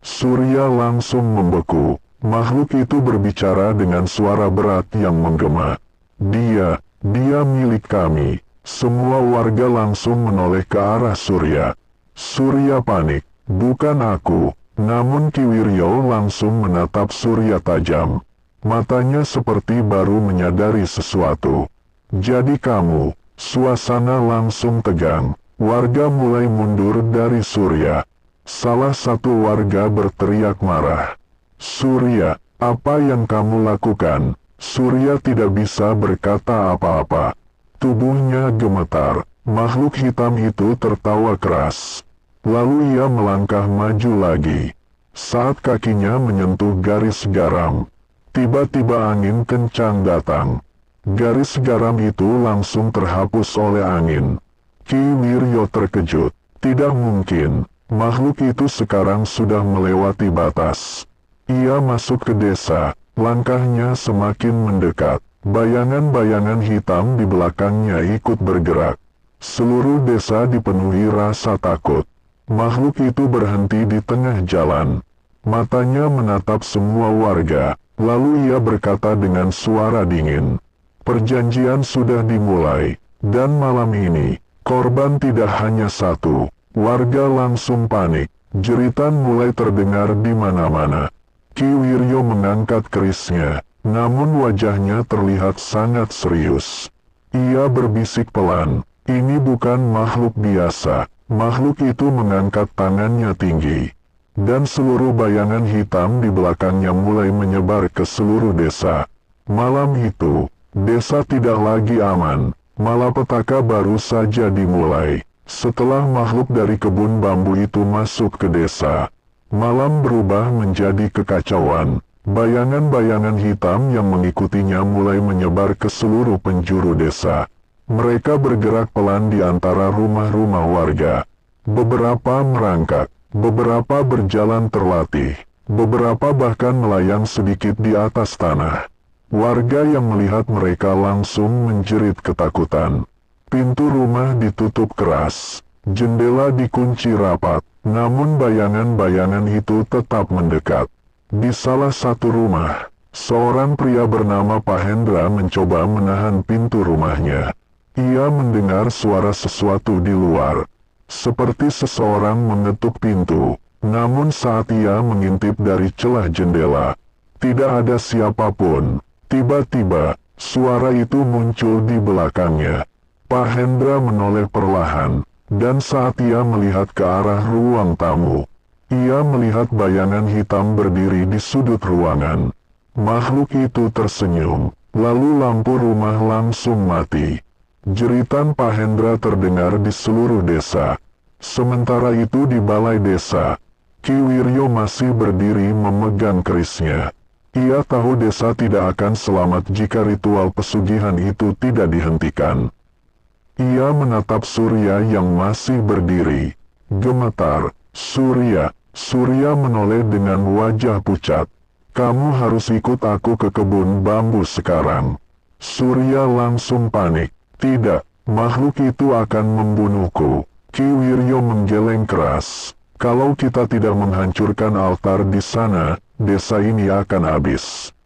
Surya langsung membeku. Makhluk itu berbicara dengan suara berat yang menggema. Dia milik kami. Semua warga langsung menoleh ke arah Surya. Surya panik. Bukan aku. Namun Ki Wiryo langsung menatap Surya tajam. Matanya seperti baru menyadari sesuatu. Jadi kamu. Suasana langsung tegang. Warga mulai mundur dari Surya. Salah satu warga berteriak marah. Surya, apa yang kamu lakukan? Surya tidak bisa berkata apa-apa. Tubuhnya gemetar. Makhluk hitam itu tertawa keras. Lalu ia melangkah maju lagi. Saat kakinya menyentuh garis garam, tiba-tiba angin kencang datang. Garis garam itu langsung terhapus oleh angin. Ki Wiryo terkejut. Tidak mungkin. Makhluk itu sekarang sudah melewati batas. Ia masuk ke desa. Langkahnya semakin mendekat. Bayangan-bayangan hitam di belakangnya ikut bergerak. Seluruh desa dipenuhi rasa takut. Makhluk itu berhenti di tengah jalan. Matanya menatap semua warga. Lalu ia berkata dengan suara dingin. Perjanjian sudah dimulai. Dan malam ini, korban tidak hanya satu. Warga langsung panik. Jeritan mulai terdengar di mana-mana. Ki Wiryo mengangkat kerisnya. Namun wajahnya terlihat sangat serius. Ia berbisik pelan. Ini bukan makhluk biasa. Makhluk itu mengangkat tangannya tinggi. Dan seluruh bayangan hitam di belakangnya mulai menyebar ke seluruh desa. Malam itu, desa tidak lagi aman. Malapetaka baru saja dimulai. Setelah makhluk dari kebun bambu itu masuk ke desa, malam berubah menjadi kekacauan. Bayangan-bayangan hitam yang mengikutinya mulai menyebar ke seluruh penjuru desa. Mereka bergerak pelan di antara rumah-rumah warga. Beberapa merangkak, beberapa berjalan terlatih, beberapa bahkan melayang sedikit di atas tanah. Warga yang melihat mereka langsung menjerit ketakutan. Pintu rumah ditutup keras, jendela dikunci rapat, namun bayangan-bayangan itu tetap mendekat. Di salah satu rumah, seorang pria bernama Pak Hendra mencoba menahan pintu rumahnya. Ia mendengar suara sesuatu di luar, seperti seseorang mengetuk pintu. Namun saat ia mengintip dari celah jendela, tidak ada siapapun. Tiba-tiba, suara itu muncul di belakangnya. Pak Hendra menoleh perlahan, dan saat ia melihat ke arah ruang tamu, ia melihat bayangan hitam berdiri di sudut ruangan. Makhluk itu tersenyum, lalu lampu rumah langsung mati. Jeritan Pak Hendra terdengar di seluruh desa. Sementara itu di balai desa, Ki Wiryo masih berdiri memegang kerisnya. Ia tahu desa tidak akan selamat jika ritual pesugihan itu tidak dihentikan. Ia menatap Surya yang masih berdiri. Gemetar, Surya menoleh dengan wajah pucat. Kamu harus ikut aku ke kebun bambu sekarang. Surya langsung panik. Tidak, makhluk itu akan membunuhku. Ki Wiryo menggeleng keras. Kalau kita tidak menghancurkan altar di sana, desa ini akan habis.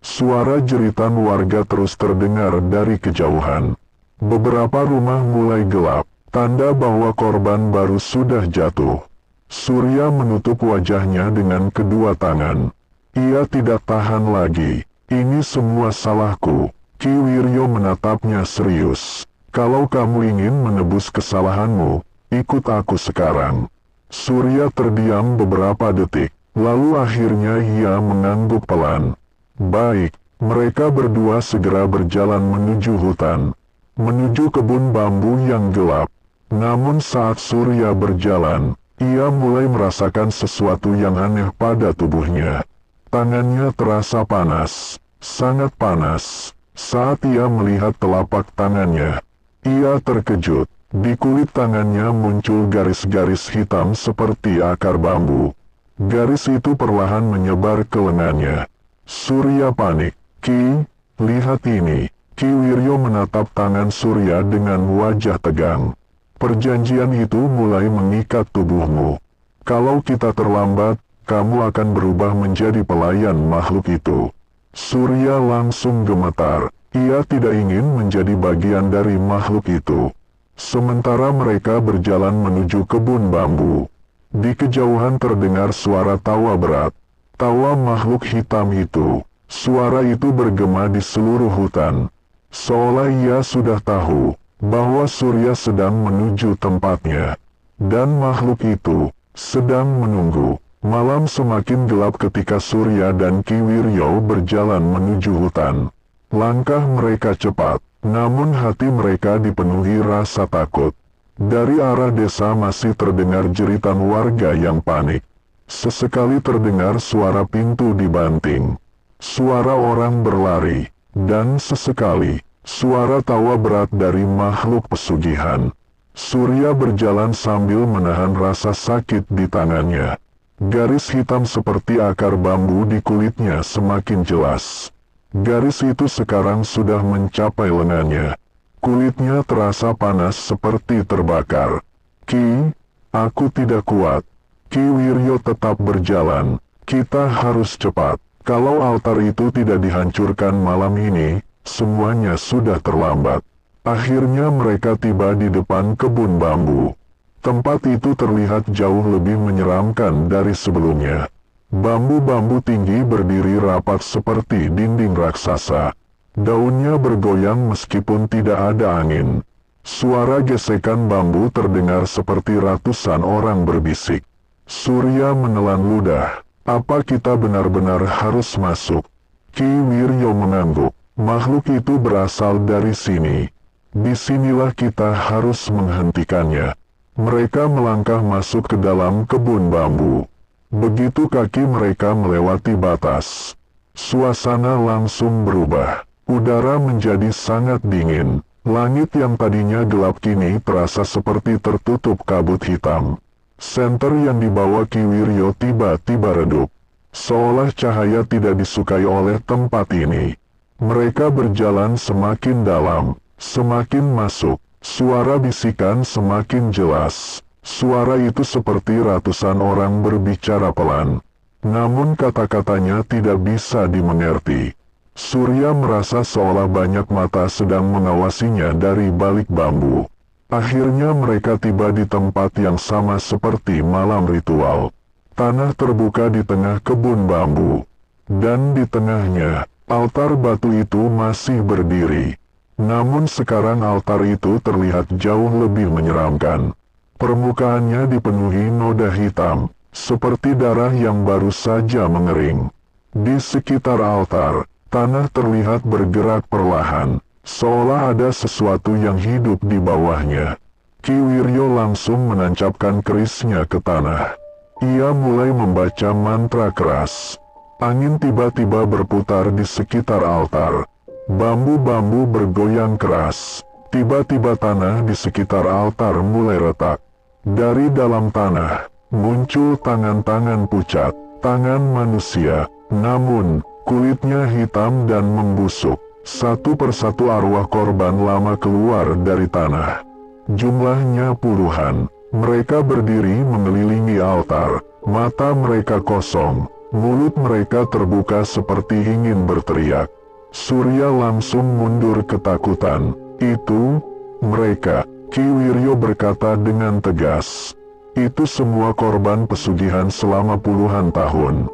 Suara jeritan warga terus terdengar dari kejauhan. Beberapa rumah mulai gelap, tanda bahwa korban baru sudah jatuh. Surya menutup wajahnya dengan kedua tangan. Ia tidak tahan lagi. Ini semua salahku. Ki Wiryo menatapnya serius. Kalau kamu ingin menebus kesalahanmu, ikut aku sekarang. Surya terdiam beberapa detik, lalu akhirnya ia mengangguk pelan. Baik, mereka berdua segera berjalan menuju hutan, menuju kebun bambu yang gelap. Namun saat Surya berjalan, ia mulai merasakan sesuatu yang aneh pada tubuhnya. Tangannya terasa panas, sangat panas. Saat ia melihat telapak tangannya, ia terkejut. Di kulit tangannya muncul garis-garis hitam seperti akar bambu. Garis itu perlahan menyebar ke lengannya. Surya panik. Ki, lihat ini. Ki Wiryo menatap tangan Surya dengan wajah tegang. Perjanjian itu mulai mengikat tubuhmu. Kalau kita terlambat, kamu akan berubah menjadi pelayan makhluk itu. Surya langsung gemetar. Ia tidak ingin menjadi bagian dari makhluk itu. Sementara mereka berjalan menuju kebun bambu, di kejauhan terdengar suara tawa berat. Tawa makhluk hitam itu. Suara itu bergema di seluruh hutan. Seolah ia sudah tahu bahwa Surya sedang menuju tempatnya. Dan makhluk itu sedang menunggu. Malam semakin gelap ketika Surya dan Ki Wiryo berjalan menuju hutan. Langkah mereka cepat. Namun hati mereka dipenuhi rasa takut. Dari arah desa masih terdengar jeritan warga yang panik. Sesekali terdengar suara pintu dibanting, suara orang berlari, dan sesekali suara tawa berat dari makhluk pesugihan. Surya berjalan sambil menahan rasa sakit di tangannya. Garis hitam seperti akar bambu di kulitnya semakin jelas. Garis itu sekarang sudah mencapai lengannya. Kulitnya terasa panas seperti terbakar. Ki, aku tidak kuat. Ki Wiryo tetap berjalan. Kita harus cepat. Kalau altar itu tidak dihancurkan malam ini, semuanya sudah terlambat. Akhirnya mereka tiba di depan kebun bambu. Tempat itu terlihat jauh lebih menyeramkan dari sebelumnya. Bambu-bambu tinggi berdiri rapat seperti dinding raksasa. Daunnya bergoyang meskipun tidak ada angin. Suara gesekan bambu terdengar seperti ratusan orang berbisik. Surya menelan ludah. Apa kita benar-benar harus masuk? Ki Wiryo mengangguk. Makhluk itu berasal dari sini. Disinilah kita harus menghentikannya. Mereka melangkah masuk ke dalam kebun bambu. Begitu kaki mereka melewati batas, suasana langsung berubah. Udara menjadi sangat dingin. Langit yang tadinya gelap kini terasa seperti tertutup kabut hitam. Senter yang dibawa Ki Wiryo tiba-tiba redup. Seolah cahaya tidak disukai oleh tempat ini. Mereka berjalan semakin dalam, semakin masuk. Suara bisikan semakin jelas. Suara itu seperti ratusan orang berbicara pelan. Namun kata-katanya tidak bisa dimengerti. Surya merasa seolah banyak mata sedang mengawasinya dari balik bambu. Akhirnya mereka tiba di tempat yang sama seperti malam ritual. Tanah terbuka di tengah kebun bambu. Dan di tengahnya, altar batu itu masih berdiri. Namun sekarang altar itu terlihat jauh lebih menyeramkan. Permukaannya dipenuhi noda hitam, seperti darah yang baru saja mengering. Di sekitar altar, tanah terlihat bergerak perlahan, seolah ada sesuatu yang hidup di bawahnya. Ki Wiryo langsung menancapkan kerisnya ke tanah. Ia mulai membaca mantra keras. Angin tiba-tiba berputar di sekitar altar. Bambu-bambu bergoyang keras. Tiba-tiba tanah di sekitar altar mulai retak. Dari dalam tanah, muncul tangan-tangan pucat, tangan manusia. Namun, kulitnya hitam dan membusuk. Satu persatu arwah korban lama keluar dari tanah. Jumlahnya puluhan. Mereka berdiri mengelilingi altar. Mata mereka kosong. Mulut mereka terbuka seperti ingin berteriak. Surya langsung mundur ketakutan. Itu, mereka, Ki Wiryo berkata dengan tegas. Itu semua korban pesugihan selama puluhan tahun.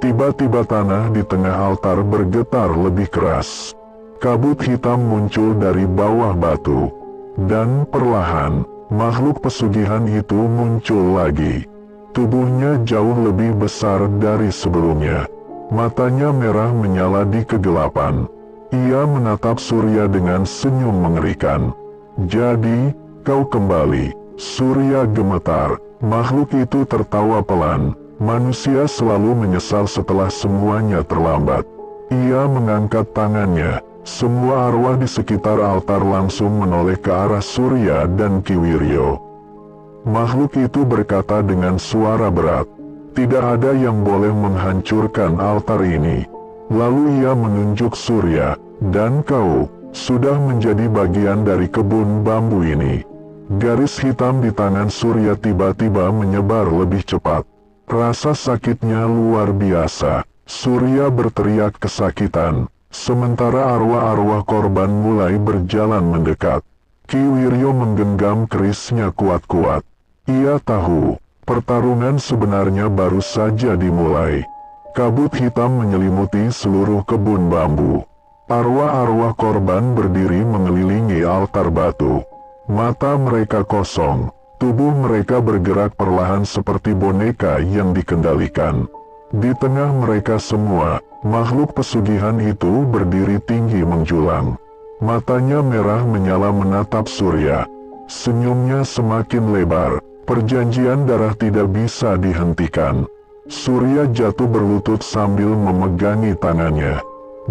Tiba-tiba tanah di tengah altar bergetar lebih keras. Kabut hitam muncul dari bawah batu. Dan perlahan, makhluk pesugihan itu muncul lagi. Tubuhnya jauh lebih besar dari sebelumnya. Matanya merah menyala di kegelapan. Ia menatap Surya dengan senyum mengerikan. Jadi, kau kembali. Surya gemetar. Makhluk itu tertawa pelan. Manusia selalu menyesal setelah semuanya terlambat. Ia mengangkat tangannya. Semua arwah di sekitar altar langsung menoleh ke arah Surya dan Ki Wiryo. Makhluk itu berkata dengan suara berat. Tidak ada yang boleh menghancurkan altar ini. Lalu ia menunjuk Surya, dan kau sudah menjadi bagian dari kebun bambu ini. Garis hitam di tangan Surya tiba-tiba menyebar lebih cepat. Rasa sakitnya luar biasa. Surya berteriak kesakitan, sementara arwah-arwah korban mulai berjalan mendekat. Ki Wiryo menggenggam kerisnya kuat-kuat. Ia tahu, pertarungan sebenarnya baru saja dimulai. Kabut hitam menyelimuti seluruh kebun bambu. Arwah-arwah korban berdiri mengelilingi altar batu. Mata mereka kosong, tubuh mereka bergerak perlahan seperti boneka yang dikendalikan. Di tengah mereka semua, makhluk pesugihan itu berdiri tinggi menjulang. Matanya merah menyala menatap Surya. Senyumnya semakin lebar. Perjanjian darah tidak bisa dihentikan. Surya jatuh berlutut sambil memegangi tangannya.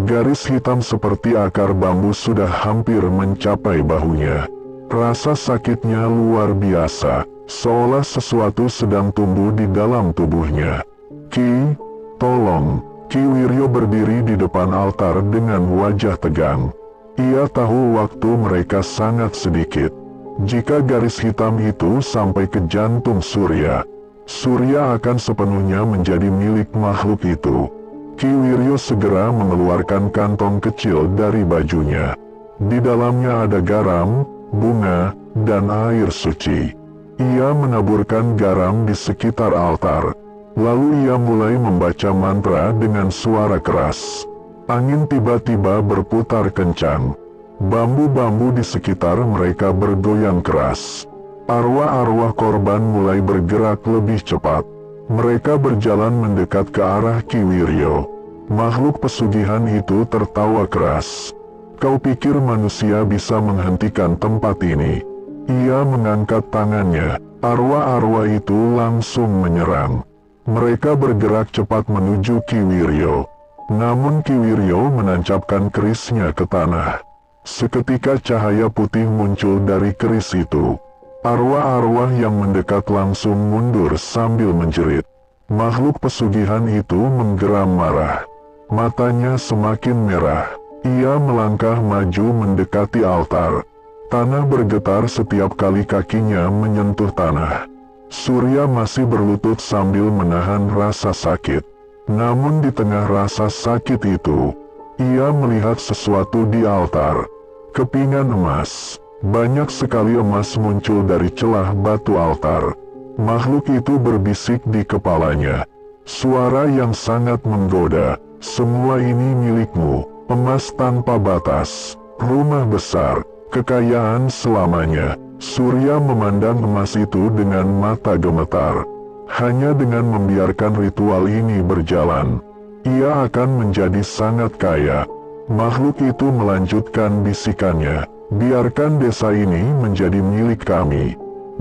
Garis hitam seperti akar bambu sudah hampir mencapai bahunya. Rasa sakitnya luar biasa, seolah sesuatu sedang tumbuh di dalam tubuhnya. Ki, tolong. Ki Wiryo berdiri di depan altar dengan wajah tegang. Ia tahu waktu mereka sangat sedikit. Jika garis hitam itu sampai ke jantung Surya, Surya akan sepenuhnya menjadi milik makhluk itu. Ki Wiryo segera mengeluarkan kantong kecil dari bajunya. Di dalamnya ada garam, bunga, dan air suci. Ia menaburkan garam di sekitar altar. Lalu ia mulai membaca mantra dengan suara keras. Angin tiba-tiba berputar kencang. Bambu-bambu di sekitar mereka bergoyang keras. Arwah-arwah korban mulai bergerak lebih cepat. Mereka berjalan mendekat ke arah Ki Wiryo. Makhluk pesugihan itu tertawa keras. Kau pikir manusia bisa menghentikan tempat ini? Ia mengangkat tangannya. Arwah-arwah itu langsung menyerang. Mereka bergerak cepat menuju Ki Wiryo. Namun Ki Wiryo menancapkan kerisnya ke tanah. Seketika cahaya putih muncul dari keris itu. Arwah-arwah yang mendekat langsung mundur sambil menjerit. Makhluk pesugihan itu menggeram marah. Matanya semakin merah. Ia melangkah maju mendekati altar. Tanah bergetar setiap kali kakinya menyentuh tanah. Surya masih berlutut sambil menahan rasa sakit. Namun di tengah rasa sakit itu, ia melihat sesuatu di altar. Kepingan emas. Banyak sekali emas muncul dari celah batu altar. Makhluk itu berbisik di kepalanya. Suara yang sangat menggoda. Semua ini milikmu. Emas tanpa batas. Rumah besar. Kekayaan selamanya. Surya memandang emas itu dengan mata gemetar. Hanya dengan membiarkan ritual ini berjalan, ia akan menjadi sangat kaya. Makhluk itu melanjutkan bisikannya. Biarkan desa ini menjadi milik kami,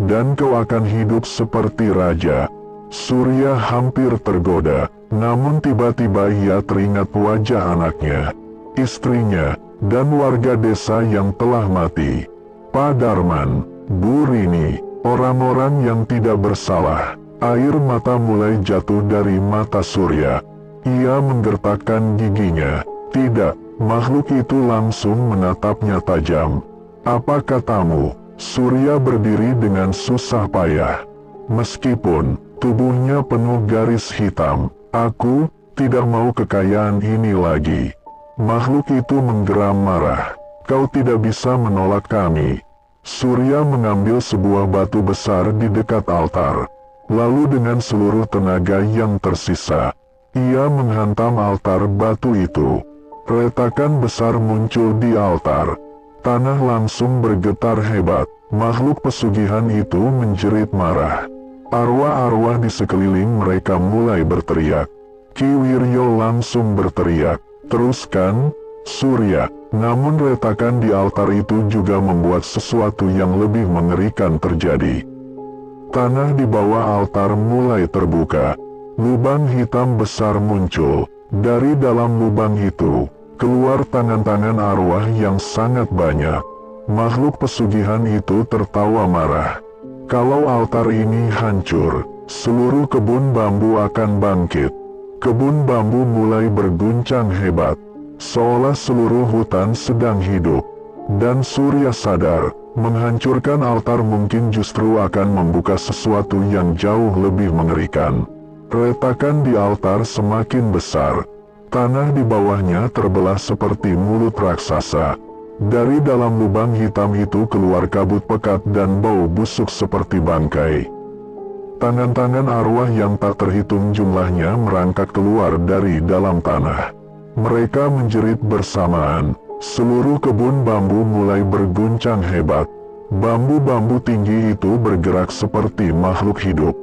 dan kau akan hidup seperti raja. Surya hampir tergoda, namun tiba-tiba ia teringat wajah anaknya, istrinya, dan warga desa yang telah mati. Pak Darman, Bu Rini, orang-orang yang tidak bersalah. Air mata mulai jatuh dari mata Surya. Ia menggertakkan giginya. Tidak, makhluk itu langsung menatapnya tajam. Apa katamu? Surya berdiri dengan susah payah. Meskipun tubuhnya penuh garis hitam, aku tidak mau kekayaan ini lagi. Makhluk itu menggeram marah. Kau tidak bisa menolak kami. Surya mengambil sebuah batu besar di dekat altar. Lalu dengan seluruh tenaga yang tersisa, ia menghantam altar batu itu. Retakan besar muncul di altar. Tanah langsung bergetar hebat. Makhluk pesugihan itu menjerit marah. Arwah-arwah di sekeliling mereka mulai berteriak. Ki Wiryo langsung berteriak, "Teruskan, Surya!" Namun retakan di altar itu juga membuat sesuatu yang lebih mengerikan terjadi. Tanah di bawah altar mulai terbuka. Lubang hitam besar muncul. Dari dalam lubang itu, keluar tangan-tangan arwah yang sangat banyak. Makhluk pesugihan itu tertawa marah. Kalau altar ini hancur, seluruh kebun bambu akan bangkit. Kebun bambu mulai berguncang hebat, seolah seluruh hutan sedang hidup. Dan Surya sadar, menghancurkan altar mungkin justru akan membuka sesuatu yang jauh lebih mengerikan. Retakan di altar semakin besar. Tanah di bawahnya terbelah seperti mulut raksasa. Dari dalam lubang hitam itu keluar kabut pekat dan bau busuk seperti bangkai. Tangan-tangan arwah yang tak terhitung jumlahnya merangkak keluar dari dalam tanah. Mereka menjerit bersamaan. Seluruh kebun bambu mulai berguncang hebat. Bambu-bambu tinggi itu bergerak seperti makhluk hidup.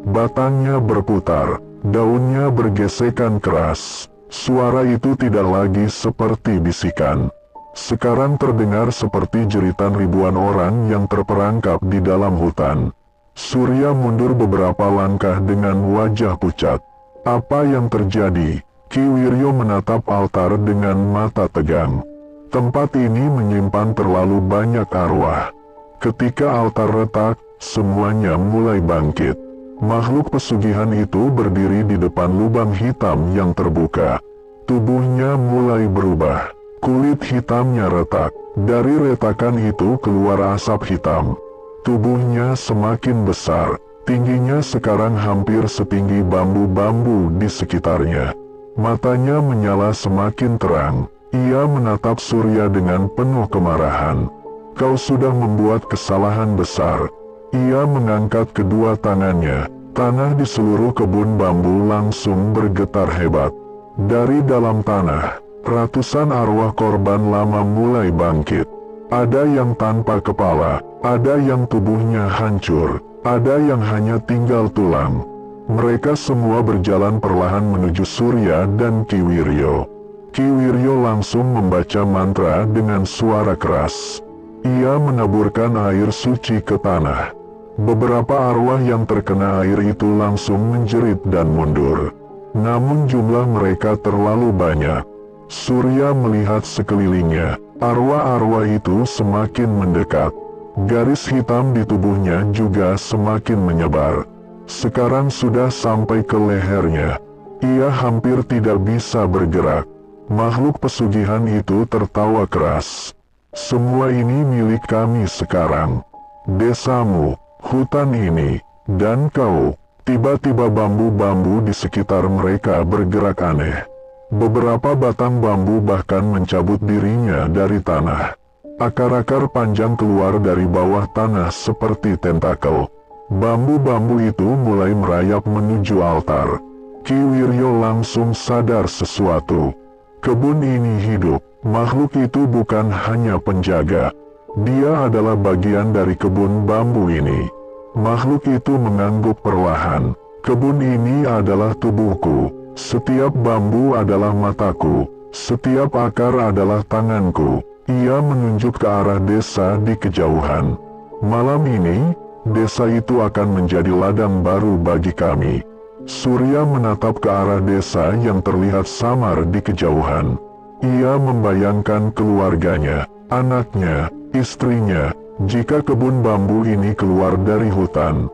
Batangnya berputar, daunnya bergesekan keras. Suara itu tidak lagi seperti bisikan. Sekarang terdengar seperti jeritan ribuan orang yang terperangkap di dalam hutan. Surya mundur beberapa langkah dengan wajah pucat. Apa yang terjadi? Ki Wiryo menatap altar dengan mata tegang. Tempat ini menyimpan terlalu banyak arwah. Ketika altar retak, semuanya mulai bangkit. Makhluk pesugihan itu berdiri di depan lubang hitam yang terbuka. Tubuhnya mulai berubah. Kulit hitamnya retak. Dari retakan itu keluar asap hitam. Tubuhnya semakin besar. Tingginya sekarang hampir setinggi bambu-bambu di sekitarnya. Matanya menyala semakin terang. Ia menatap Surya dengan penuh kemarahan. Kau sudah membuat kesalahan besar. Ia mengangkat kedua tangannya. Tanah di seluruh kebun bambu langsung bergetar hebat. Dari dalam tanah, ratusan arwah korban lama mulai bangkit. Ada yang tanpa kepala, ada yang tubuhnya hancur, ada yang hanya tinggal tulang. Mereka semua berjalan perlahan menuju Surya dan Ki Wiryo. Ki Wiryo langsung membaca mantra dengan suara keras. Ia menaburkan air suci ke tanah. Beberapa arwah yang terkena air itu langsung menjerit dan mundur. Namun jumlah mereka terlalu banyak. Surya melihat sekelilingnya. Arwah-arwah itu semakin mendekat. Garis hitam di tubuhnya juga semakin menyebar. Sekarang sudah sampai ke lehernya. Ia hampir tidak bisa bergerak. Makhluk pesugihan itu tertawa keras. "Semua ini milik kami sekarang. Desamu, hutan ini, dan kau." Tiba-tiba bambu-bambu di sekitar mereka bergerak aneh. Beberapa batang bambu bahkan mencabut dirinya dari tanah. Akar-akar panjang keluar dari bawah tanah seperti tentakel. Bambu-bambu itu mulai merayap menuju altar. Ki Wiryo langsung sadar sesuatu. Kebun ini hidup. Makhluk itu bukan hanya penjaga. Dia adalah bagian dari kebun bambu ini. Makhluk itu mengangguk perlahan. "Kebun ini adalah tubuhku. Setiap bambu adalah mataku. Setiap akar adalah tanganku." Ia menunjuk ke arah desa di kejauhan. "Malam ini, desa itu akan menjadi ladang baru bagi kami." Surya menatap ke arah desa yang terlihat samar di kejauhan. Ia membayangkan keluarganya, anaknya, istrinya. Jika kebun bambu ini keluar dari hutan,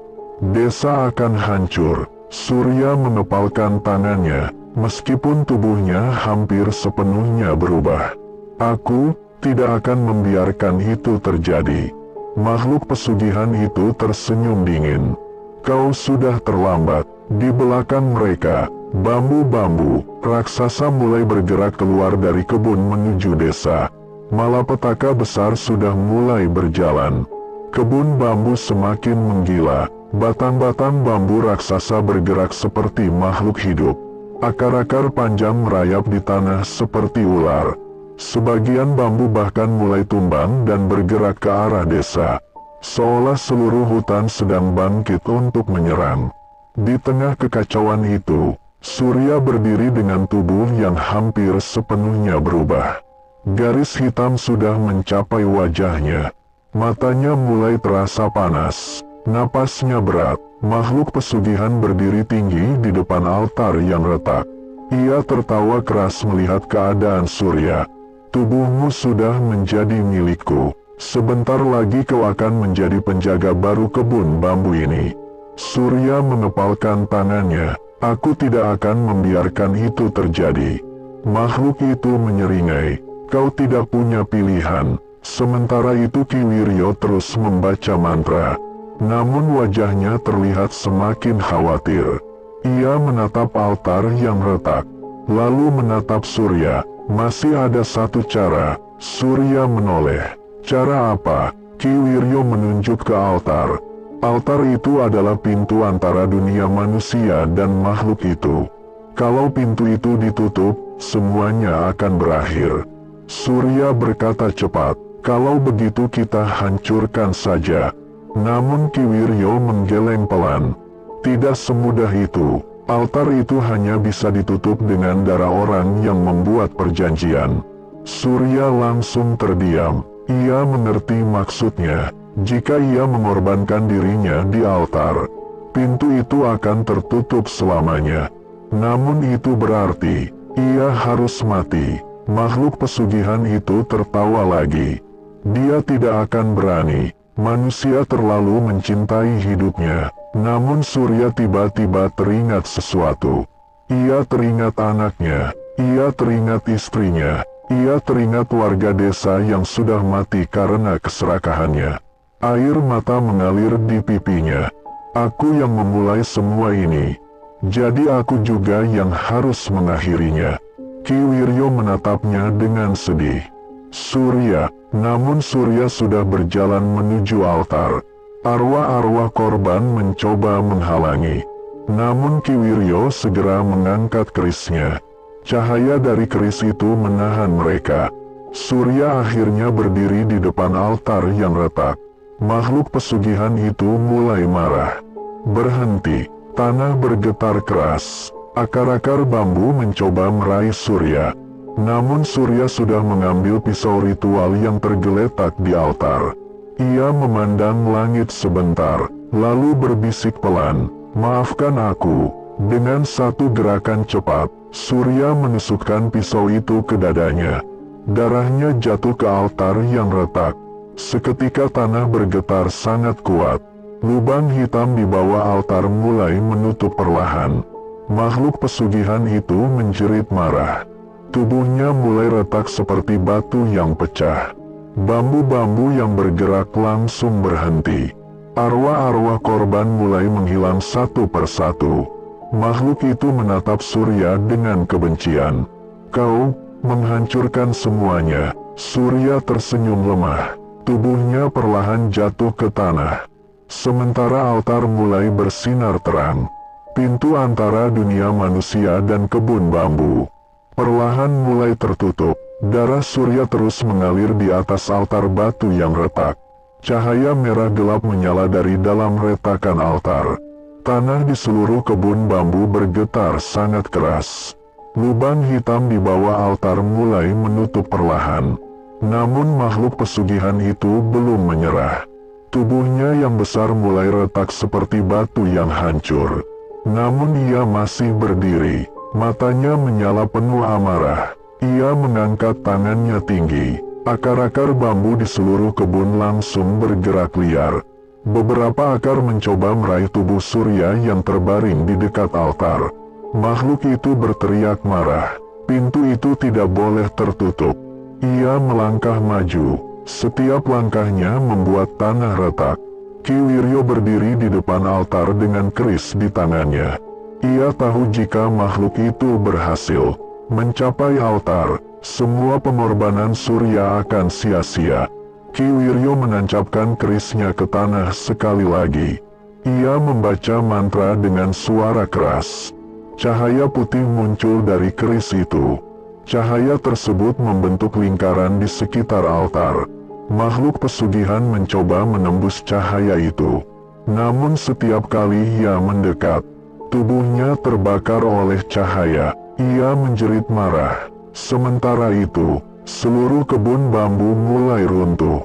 desa akan hancur. Surya mengepalkan tangannya, meskipun tubuhnya hampir sepenuhnya berubah. "Aku tidak akan membiarkan itu terjadi." Makhluk pesugihan itu tersenyum dingin. "Kau sudah terlambat." Di belakang mereka, bambu-bambu raksasa mulai bergerak keluar dari kebun menuju desa. Malapetaka besar sudah mulai berjalan. Kebun bambu semakin menggila. Batang-batang bambu raksasa bergerak seperti makhluk hidup. Akar-akar panjang merayap di tanah seperti ular. Sebagian bambu bahkan mulai tumbang dan bergerak ke arah desa, seolah seluruh hutan sedang bangkit untuk menyerang. Di tengah kekacauan itu, Surya berdiri dengan tubuh yang hampir sepenuhnya berubah. Garis hitam sudah mencapai wajahnya. Matanya mulai terasa panas. Napasnya berat. Makhluk pesugihan berdiri tinggi di depan altar yang retak. Ia tertawa keras melihat keadaan Surya. "Tubuhmu sudah menjadi milikku. Sebentar lagi kau akan menjadi penjaga baru kebun bambu ini." Surya mengepalkan tangannya. "Aku tidak akan membiarkan itu terjadi." Makhluk itu menyeringai. "Kau tidak punya pilihan." Sementara itu Ki Wiryo terus membaca mantra. Namun wajahnya terlihat semakin khawatir. Ia menatap altar yang retak, lalu menatap Surya. "Masih ada satu cara." Surya menoleh. "Cara apa?" Ki Wiryo menunjuk ke altar. Altar itu adalah pintu antara dunia manusia dan makhluk itu. Kalau pintu itu ditutup, semuanya akan berakhir. Surya berkata cepat, "Kalau begitu kita hancurkan saja." Namun Ki Wiryo menggeleng pelan. "Tidak semudah itu. Altar itu hanya bisa ditutup dengan darah orang yang membuat perjanjian." Surya langsung terdiam. Ia mengerti maksudnya. Jika ia mengorbankan dirinya di altar, pintu itu akan tertutup selamanya. Namun itu berarti ia harus mati. Makhluk pesugihan itu tertawa lagi. Dia tidak akan berani. Manusia terlalu mencintai hidupnya. Namun Surya tiba-tiba teringat sesuatu. Ia teringat anaknya. Ia teringat istrinya. Ia teringat warga desa yang sudah mati karena keserakahannya. Air mata mengalir di pipinya. "Aku yang memulai semua ini. Jadi aku juga yang harus mengakhirinya." Ki Wiryo menatapnya dengan sedih. "Surya." Namun Surya sudah berjalan menuju altar. Arwah-arwah korban mencoba menghalangi. Namun Ki Wiryo segera mengangkat kerisnya. Cahaya dari keris itu menahan mereka. Surya akhirnya berdiri di depan altar yang retak. Makhluk pesugihan itu mulai marah. "Berhenti!" Tanah bergetar keras. Akar-akar bambu mencoba meraih Surya. Namun Surya sudah mengambil pisau ritual yang tergeletak di altar. Ia memandang langit sebentar, lalu berbisik pelan, "Maafkan aku." Dengan satu gerakan cepat, Surya menusukkan pisau itu ke dadanya. Darahnya jatuh ke altar yang retak. Seketika tanah bergetar sangat kuat. Lubang hitam di bawah altar mulai menutup perlahan. Makhluk pesugihan itu menjerit marah. Tubuhnya mulai retak seperti batu yang pecah. Bambu-bambu yang bergerak langsung berhenti. Arwah-arwah korban mulai menghilang satu persatu. Makhluk itu menatap Surya dengan kebencian. "Kau menghancurkan semuanya." Surya tersenyum lemah. Tubuhnya perlahan jatuh ke tanah. Sementara altar mulai bersinar terang. Pintu antara dunia manusia dan kebun bambu perlahan mulai tertutup. Darah Surya terus mengalir di atas altar batu yang retak. Cahaya merah gelap menyala dari dalam retakan altar. Tanah di seluruh kebun bambu bergetar sangat keras. Lubang hitam di bawah altar mulai menutup perlahan. Namun makhluk pesugihan itu belum menyerah. Tubuhnya yang besar mulai retak seperti batu yang hancur. Namun ia masih berdiri. Matanya menyala penuh amarah. Ia mengangkat tangannya tinggi. Akar-akar bambu di seluruh kebun langsung bergerak liar. Beberapa akar mencoba meraih tubuh Surya yang terbaring di dekat altar. Makhluk itu berteriak marah. Pintu itu tidak boleh tertutup. Ia melangkah maju. Setiap langkahnya membuat tanah retak. Ki Wiryo berdiri di depan altar dengan keris di tangannya. Ia tahu jika makhluk itu berhasil mencapai altar, semua pengorbanan Surya akan sia-sia. Ki Wiryo menancapkan kerisnya ke tanah sekali lagi. Ia membaca mantra dengan suara keras. Cahaya putih muncul dari keris itu. Cahaya tersebut membentuk lingkaran di sekitar altar. Makhluk pesugihan mencoba menembus cahaya itu. Namun setiap kali ia mendekat, tubuhnya terbakar oleh cahaya. Ia menjerit marah. Sementara itu, seluruh kebun bambu mulai runtuh.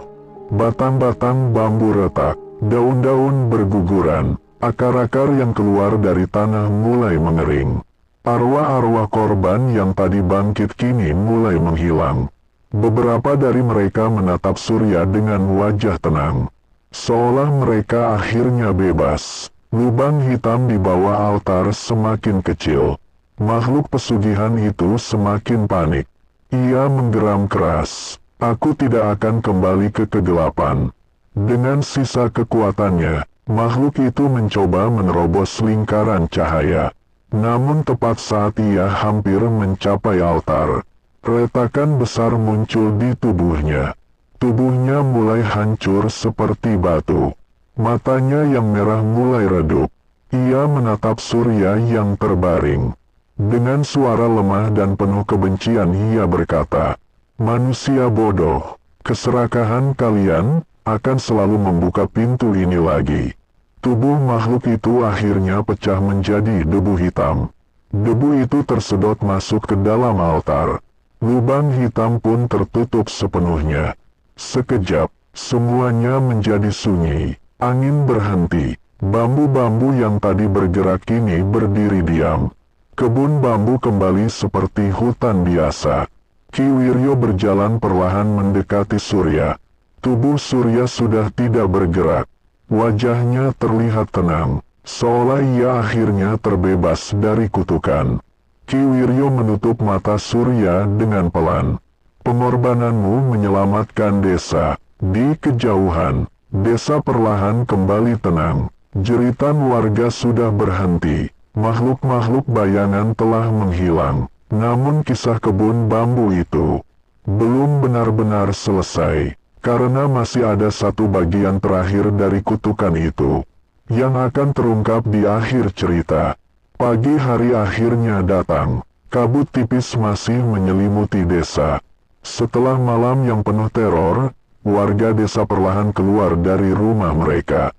Batang-batang bambu retak, daun-daun berguguran, akar-akar yang keluar dari tanah mulai mengering. Arwah-arwah korban yang tadi bangkit kini mulai menghilang. Beberapa dari mereka menatap Surya dengan wajah tenang. Seolah mereka akhirnya bebas. Lubang hitam di bawah altar semakin kecil. Makhluk pesugihan itu semakin panik. Ia menggeram keras. "Aku tidak akan kembali ke kegelapan." Dengan sisa kekuatannya, makhluk itu mencoba menerobos lingkaran cahaya. Namun tepat saat ia hampir mencapai altar, retakan besar muncul di tubuhnya. Tubuhnya mulai hancur seperti batu. Matanya yang merah mulai redup. Ia menatap Surya yang terbaring. Dengan suara lemah dan penuh kebencian ia berkata, "Manusia bodoh, keserakahan kalian akan selalu membuka pintu ini lagi." Tubuh makhluk itu akhirnya pecah menjadi debu hitam. Debu itu tersedot masuk ke dalam altar. Lubang hitam pun tertutup sepenuhnya. Sekejap, semuanya menjadi sunyi. Angin berhenti. Bambu-bambu yang tadi bergerak kini berdiri diam. Kebun bambu kembali seperti hutan biasa. Ki Wiryo berjalan perlahan mendekati Surya. Tubuh Surya sudah tidak bergerak. Wajahnya terlihat tenang, seolah ia akhirnya terbebas dari kutukan. Ki Wiryo menutup mata Surya dengan pelan. "Pengorbananmu menyelamatkan desa." Di kejauhan, desa perlahan kembali tenang. Jeritan warga sudah berhenti. Makhluk-makhluk bayangan telah menghilang. Namun kisah kebun bambu itu belum benar-benar selesai, karena masih ada satu bagian terakhir dari kutukan itu yang akan terungkap di akhir cerita. Pagi hari akhirnya datang. Kabut tipis masih menyelimuti desa. Setelah malam yang penuh teror, warga desa perlahan keluar dari rumah mereka.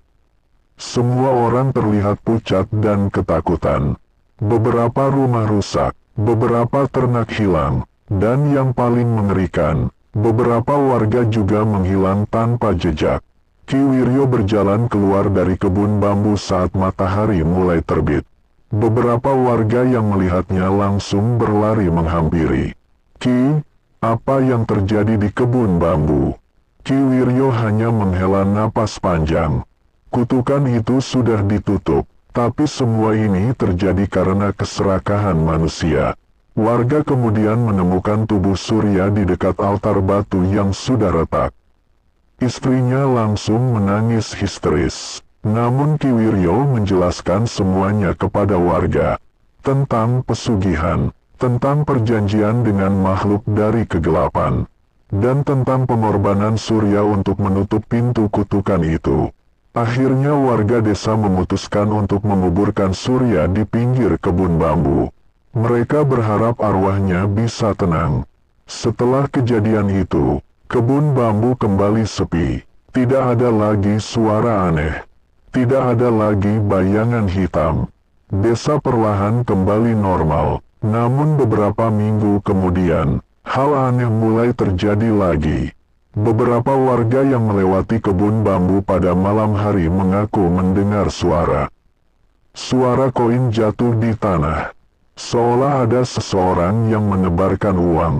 Semua orang terlihat pucat dan ketakutan. Beberapa rumah rusak, beberapa ternak hilang, dan yang paling mengerikan, beberapa warga juga menghilang tanpa jejak. Ki Wiryo berjalan keluar dari kebun bambu saat matahari mulai terbit. Beberapa warga yang melihatnya langsung berlari menghampiri. "Ki, apa yang terjadi di kebun bambu?" Ki Wiryo hanya menghela napas panjang. Kutukan itu sudah ditutup, tapi semua ini terjadi karena keserakahan manusia. Warga kemudian menemukan tubuh Surya di dekat altar batu yang sudah retak. Istrinya langsung menangis histeris. Namun Ki Wiryo menjelaskan semuanya kepada warga. Tentang pesugihan, tentang perjanjian dengan makhluk dari kegelapan, dan tentang pengorbanan Surya untuk menutup pintu kutukan itu. Akhirnya warga desa memutuskan untuk menguburkan Surya di pinggir kebun bambu. Mereka berharap arwahnya bisa tenang. Setelah kejadian itu, kebun bambu kembali sepi. Tidak ada lagi suara aneh. Tidak ada lagi bayangan hitam. Desa perlahan kembali normal. Namun beberapa minggu kemudian, hal aneh mulai terjadi lagi. Beberapa warga yang melewati kebun bambu pada malam hari mengaku mendengar suara. Suara koin jatuh di tanah. Seolah ada seseorang yang menebarkan uang.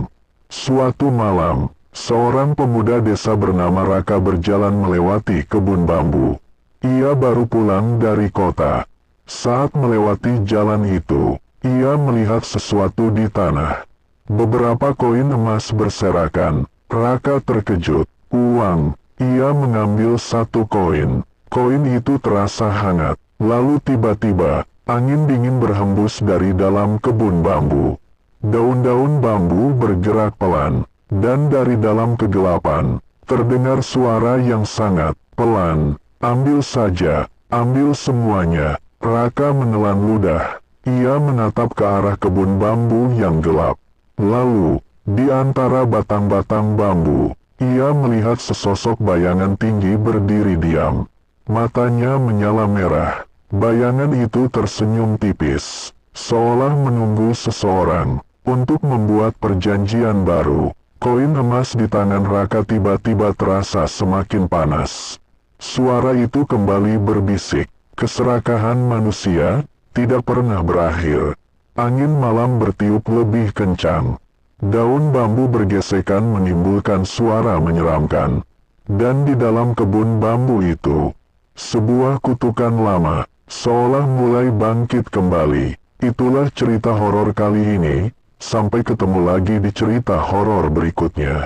Suatu malam, seorang pemuda desa bernama Raka berjalan melewati kebun bambu. Ia baru pulang dari kota. Saat melewati jalan itu, ia melihat sesuatu di tanah. Beberapa koin emas berserakan. Raka terkejut. Uang. Ia mengambil satu koin. Koin itu terasa hangat. Lalu tiba-tiba, angin dingin berhembus dari dalam kebun bambu. Daun-daun bambu bergerak pelan. Dan dari dalam kegelapan, terdengar suara yang sangat pelan. Ambil saja, ambil semuanya. Raka menelan ludah. Ia menatap ke arah kebun bambu yang gelap. Lalu, di antara batang-batang bambu, ia melihat sesosok bayangan tinggi berdiri diam. Matanya menyala merah. Bayangan itu tersenyum tipis, seolah menunggu seseorang untuk membuat perjanjian baru. Koin emas di tangan Raka tiba-tiba terasa semakin panas. Suara itu kembali berbisik. Keserakahan manusia tidak pernah berakhir. Angin malam bertiup lebih kencang. Daun bambu bergesekan menimbulkan suara menyeramkan. Dan di dalam kebun bambu itu, sebuah kutukan lama, seolah mulai bangkit kembali. Itulah cerita horor kali ini. Sampai ketemu lagi di cerita horor berikutnya.